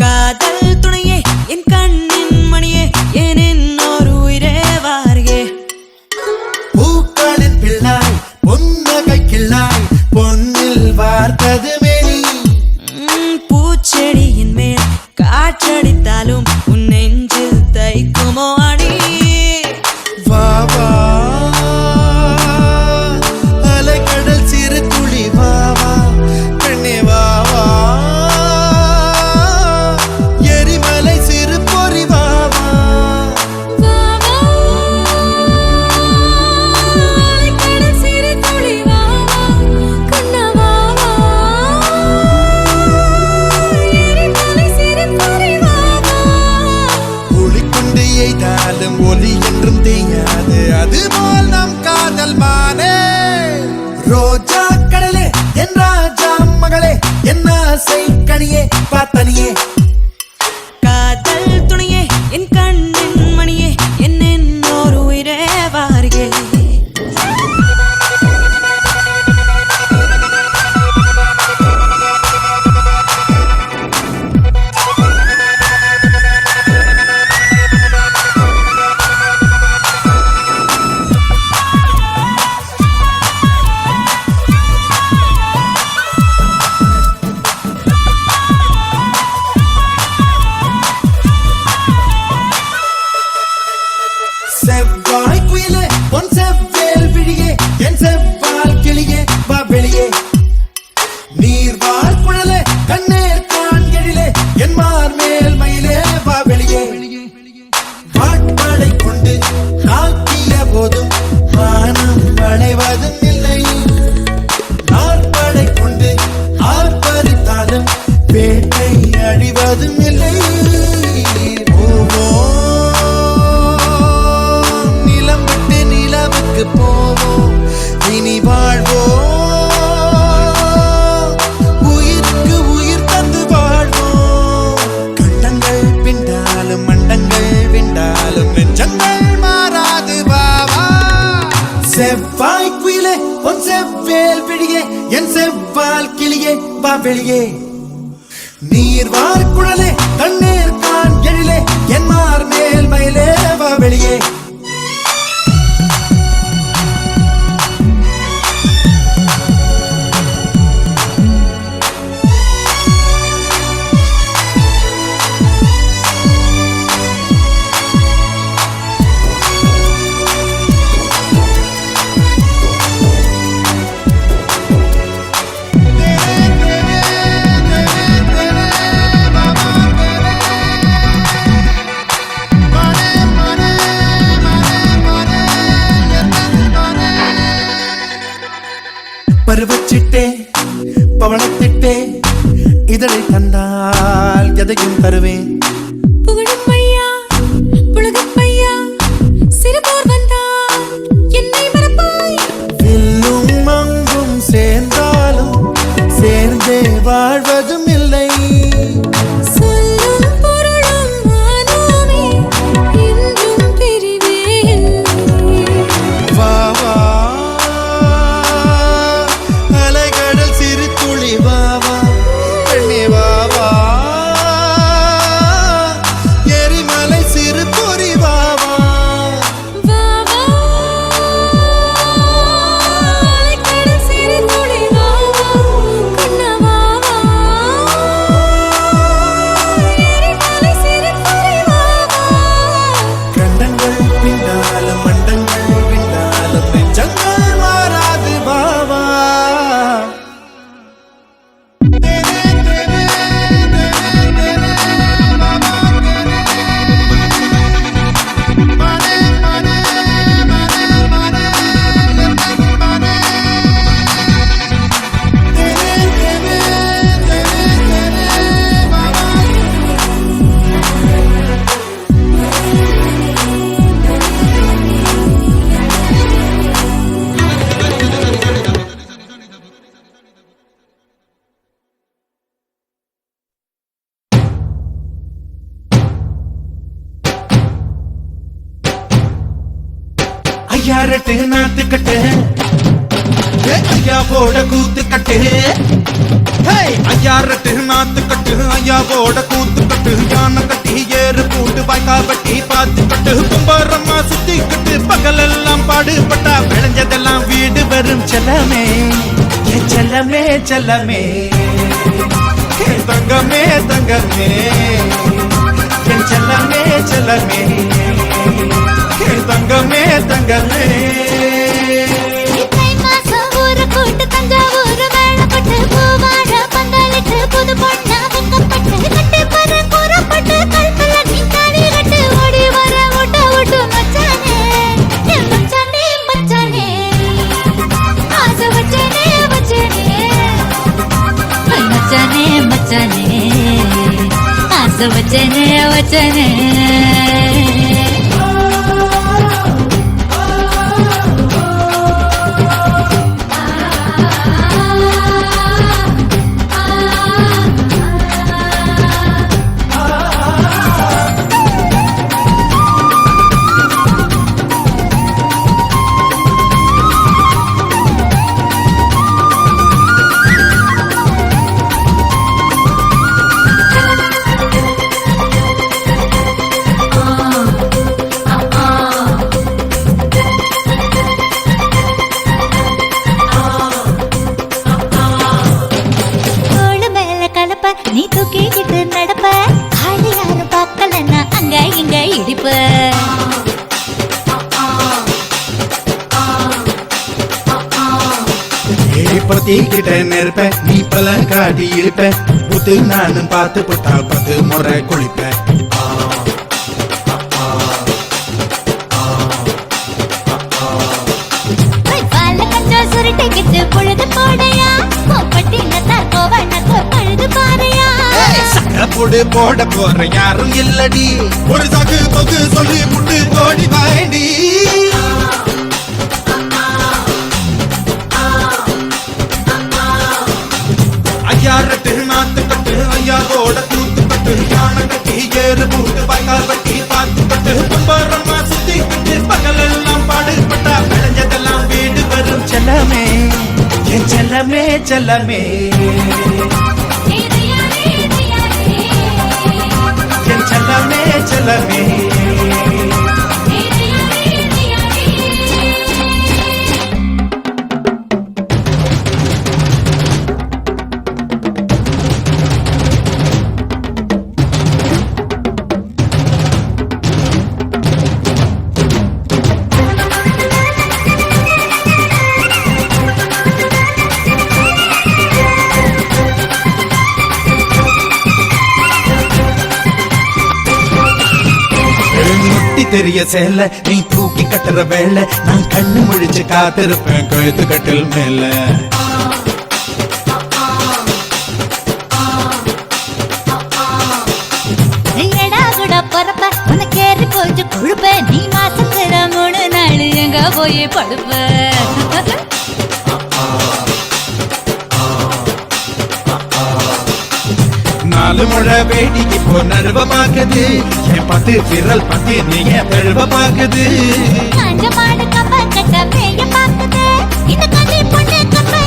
காதல் துணையே என் கண்ணின் மணியே என் இன்னொரு உயிரே வாரியே.
பூக்களின் பிள்ளாய் பொன்னகை கிள்ளாய் பொன்னில் வார்த்தது மேனி.
பூச்செடியின் மேல் காற்றடித்தாலும் உன் நெஞ்சில் தைக்குமோ அடி.
வா வா அலைக்கடல் சிறு துளி வா வா கண்ணே வா வா எரிமலை சிறு பொறி வா வா. ஒளிக்கொண்டு எய்தாலும் ஒலி என்றும் தேயாது அதுபோல் நம் காதல் மானே. ரோஜா கடலே என் ராஜா மகளே என் ஆசை கனியே வா தனியே.
காதல் துணையே என் கண்ணின் மணியே என் இன்னொரு உயிரே வாரியே.
செவ்வாய் குயிலே பொன் செவ்வேல் விழியே என் செவ்வால் கிளியே வா வெளியே. நீர்வார் குழலே கண்ணேர் கான் எழிலே என் மார் மேல் மயிலே வா வெளியே. வாட்பாடை கொண்டு ஆக்கிய போதும் வானம் வளைவதும் இல்லை. நாற்படை கொண்டு ஆர்ப்பரித்தாலும் வேட்டை அழிவதும் இல்லை. போவோம் இனி வாழ்வோம் உயிருக்கு உயிர் தந்து வாழ்வோம். கண்டங்கள் பிண்டாலும் மண்டங்கள் விண்டாலும் நெஞ்சங்கள் மாறாது வாவா. செவ்வாய் குயிலே உன் செவ்வேல் விழியே என் செவ்வால் கிளியே வா வெளியே. நீர்வார் குழலே கண்ணீர் கான் எழிலே என் மார் மேல் மயிலே வா வெளியே. பருவச்சிட்டே பவளத்திட்டே இதழை தந்தால் எதையும் தருவேன்.
புகழும் ஐயா புலகம் ஐயா சிறுபோர் வந்தால் என்னை மறப்பாய்.
வில்லும் மங்கும் சேர்ந்தாலும் சேர்ந்தே வாழ்வதும் இல்லை.
சொல்லும் பொருளும் மானோமே என்றும் பிரிவே இல்லை.
வா வா அலைகடல் சிறு துளி வா வா கண்ணே வா வா எரிமலை சிறு பொறி வா வா.
வா வா அலைக்கடல் சிறு துளி வா வா கண்ணா வா வா எரிமலை சிறு பொறி வா வா.
கண்டங்கள் பிண்டாலும் மண்டங்கள் விண்டாலும் நெஞ்சங்கள் மாறாது வா வா. ஐயாரட்டு நாத்து கட்டு ஐயா போட கூத்து கட்டு ஐயாரட்டு நாத்து கட்டு ஐயாவோட கூத்து கட்டு யானை கட்டி ஏறு பூண்டு வாய்க்கா வட்டி பாத்து கட்டு கும்பரம்மா சுத்தி கட்டு பகலெல்லாம் பாடுபட்டா விளைஞ்சதெல்லாம் வீடு வரும் செல்லமே என் செல்லமே செல்லமே என் தங்கமே தங்கமே என் செல்லமே செல்லமே என் தங்கமே தங்கமே
இத்தை மாசம் ஊரு கூட்டு தஞ்சாவூர் வேளப்பட்டு பூவாழ பந்தலிட்டு புது பொண்ணா வெக்கப்பட்டு கட்டு பற கூறப்பட்டு கல்பல நீ தாடி கட்டு ஓடி வர ஓட்ட ஓட்டு மச்சானே என் மச்சானே மச்சானே ஆசை வச்சனே வச்சனே மச்சானே மச்சானே ஆசை வச்சனே வச்சனே நீ தூக்கிக்கிட்டு நடப்ப ஆளு யாரும் பார்க்கலன்னா அங்க இங்க இடிப்ப
பிரத்திக்கிட்ட நெருப்ப நீ பல காட்டி இருப்ப புத்து நானும் பார்த்து புட்டா 10 முறை குளிப்ப
பால கஞ்சம் சுருட்டிக்கிட்டு பொழுது போடையா பட்டினத்தார் கோவணக்கு பழுது பாறையா
சக்கப்புடு போட போற யாரும் இல்லடி ஒரு சகு பகு சொல்லி முட்டு ஓடி வாண்டி ஐயாரட்டு நாத்து கட்டு ஐயாவோட கூத்து கட்டு யானை கட்டி ஏறு பூண்டு வாய்க்கால் வட்டி பார்த்து கட்டு கும்பரம்மா சுத்தி கட்டு பகலெல்லாம் பாடுபட்டா விளைஞ்சதெல்லாம் வீடு வரும் செல்லமே என் செல்லமே செல்லமே என் செல்லமே செல்லமே தெரிய சேல நீ தூக்கி கட்டுற வேலை நான் கண்ணு முழிச்சு காத்திருப்பேன் கழுத்து கட்டில் மேல
எடா கூட பொறப்ப உனக்கு ஏறி போச்சு கொழுப்ப நீ மாசத்துல 3 நாள் எங்க போய் படுப்ப
நாலு முழை வேடி இப்போ நர்வமாக்குது என் பத்து விரல் பத்தி நீங்க பெருவமாக்குது
காஞ்ச மாடு கம்ப கட்ட மேய பாக்குது இந்த கண்ணி பொண்ணு கம்பை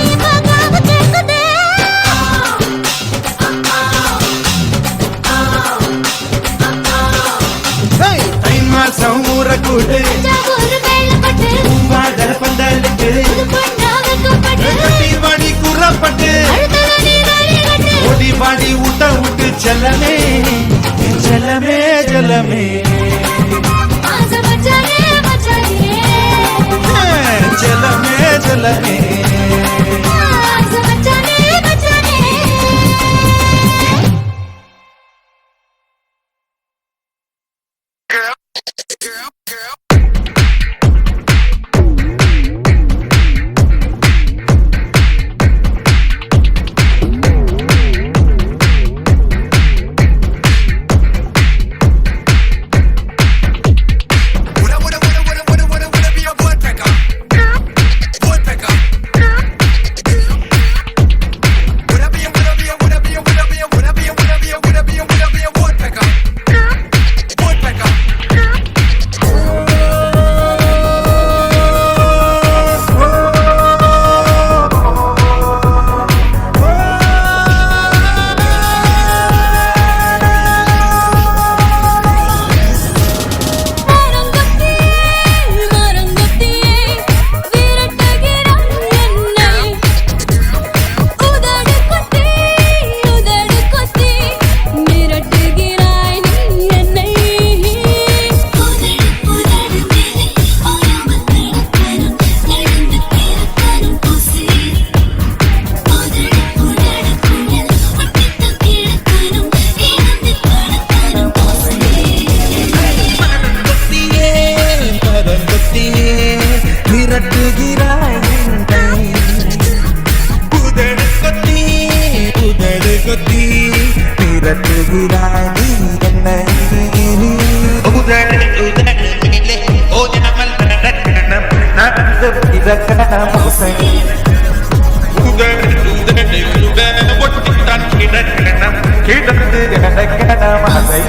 காவ கேக்குது
தை மாசம் ஊற கூடு
ஒரு வேளப்பட்டு
பூவாட பந்தலுக்கு
புது பொண்ணா வெக்கப்பட்டு
வாடி கூறப்பட்டு
அழுதல நீ வாடி கட்டு
ஓடி வாடி ஊட்ட விட்டு செல்லமே செல்லமே செல்லமே
ஆசை மச்சானே மச்சானே
செல்லமே செல்லமே
ஆசை மச்சானே மச்சானே
பிறக்கண ஓசை ஒட்டித்தான் கிடக்கணம் கிடந்து கிடக்கண மசை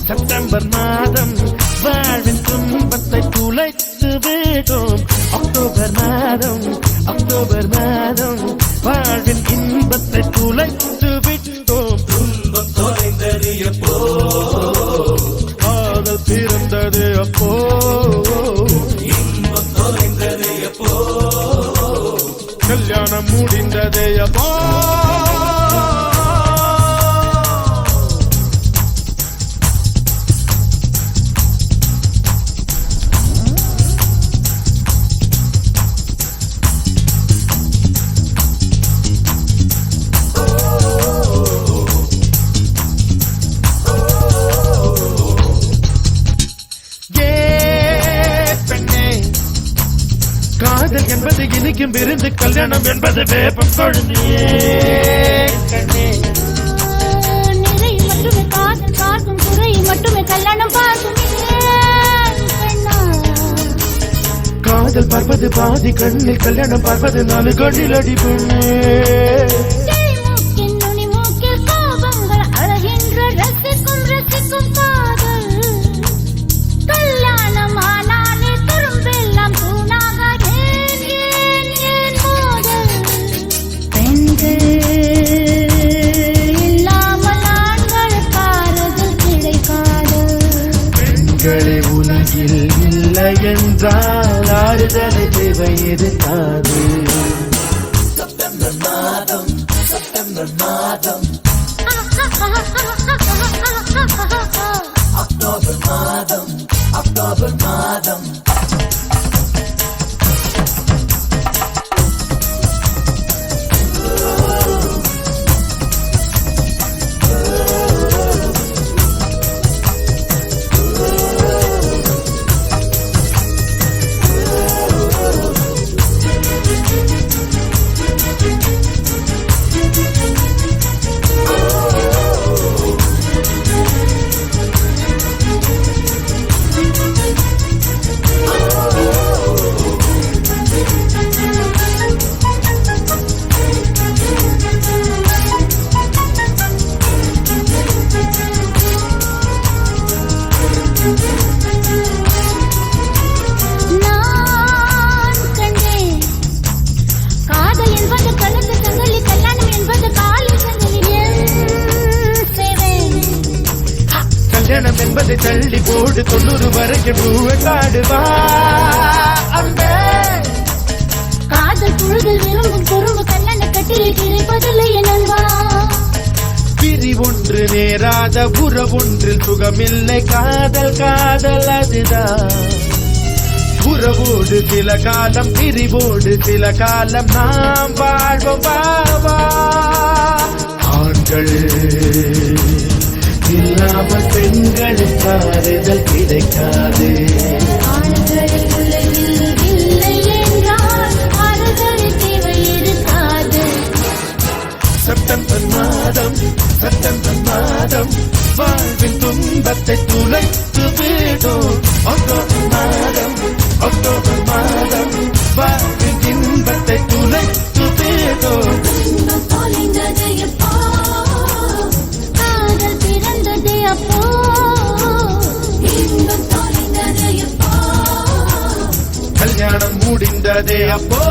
செப்டம்பர் மாதம் வாழ்வின் துன்பத்தை துளைத்து விட்டோம். அக்டோபர் மாதம் வாழ்வின் இன்பத்தை துளைத்து விட்டோம். துன்பம் தொலைந்தது எப்போ, காதல் பிறந்தது அப்போ, இன்பம் தொலைந்தது எப்போ, கல்யாணம் முடிந்தது அப்போ. காதல் என்பது இனிக்கும் விருந்து, கல்யாணம் என்பது வேப்பம் கொழுந்தியே.
நிறை மட்டுமே காதல் பார்க்கும், குறை மட்டுமே கல்யாணம் பார்க்கும்.
காதல் பார்ப்பது பாதி கண்ணில், கல்யாணம் பார்ப்பது 4 கண்ணில் அடி பெண்ணே.
நுனி மூக்கில் கோபங்கள் அழகின்ற ரசிக்கும் காதல். கல்யாணம் ஆனாலே துரும்பெல்லாம் தூணாக ஏன் மோதல். பெண்கள் இல்லாமல் ஆண்களுக்கு ஆறுதல் கிடைக்காது.
பெண்களே உலகில் இல்லை என்றால் ஆறுதலை தேவை இருக்காது. செப்டம்பர் மாதம் அக்டோபர் மாதம் கல்யாணம் என்பதை தள்ளி போடு, 90 வரைக்கும் பூவை காடுவா.
காதல் புழுதில் விரும்பும் குறும்பு கல்யாண கட்டில் கிடைப்பதில்லை என்பா.
பிரி ஒன்று நேராத உறவொன்றில் சுகமில்லை. காதல் அதுதான். உறவோடு சில காலம், பிரிவோடு சில காலம் நாம் வாழ்வோம். பாவா ஆண்கள் இல்லாமல் பெண்களுக்கு ஆறுதல் கிடைக்காது.
ஆண்களின் உலகில் இல்லை என்றால் ஆறுதல் தேவை இருக்காது.
செப்டம்பர் மாதம் வாழ்வின் துன்பத்தை துளைத்து விட்டோம். அக்டோபர் மாதம் வாழ்வின் இன்பத்தை துளைத்து விட்டோம்.
இன்பம் தொலைந்தது எப்போ, காதல் பிறந்தது அப்போ, இன்பம் தொலைந்தது எப்போ,
கல்யாணம் முடிந்ததே அப்போ.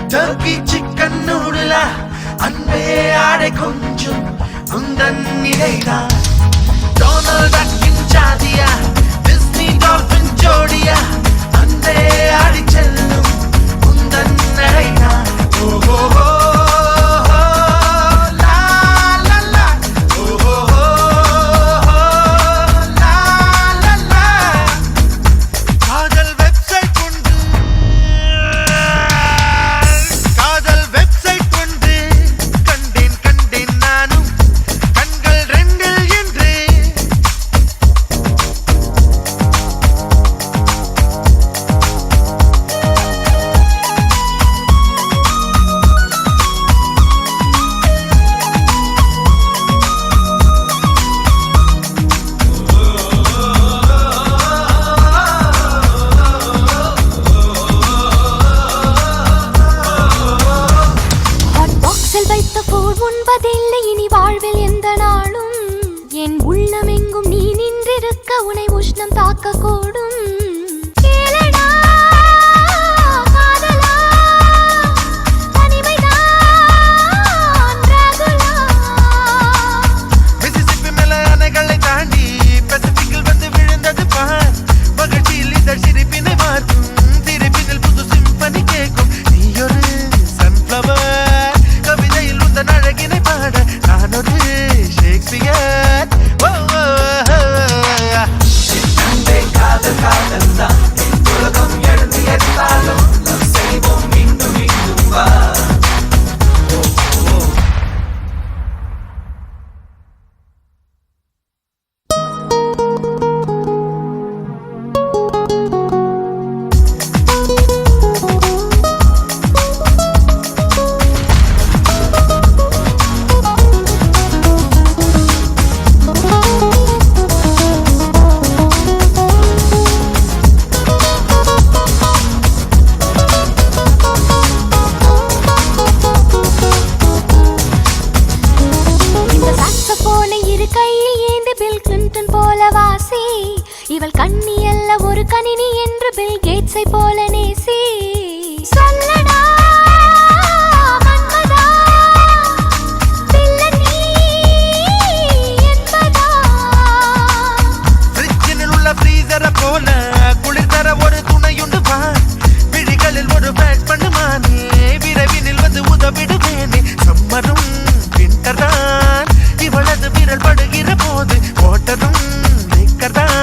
turkey chicken noodle அன்பே ஆடை கொஞ்சம் குந்தன் நிலைதா டொனால்ட் டக்கின் ஜாதியா டிஸ்னி டால்பின் ஜோடியா அன்பே ஆடி செல்லும் குந்தன் நிலைதா ஓஹோ
உண்பதில்லை இனி வாழ்வில் எந்த நாளும் என் உள்ளமெங்கும் நீ நின்றிருக்க உனை உஷ்ணம் தாக்க கூடும் இவள் கண்ணி அல்ல ஒரு கணினி என்று பில் கேட்ஸை போல நேசி சொல்லடா மன்மதா பிள்ளை நீ
விரல் படுகிற போது ஓட்டதும் நிக்கதான்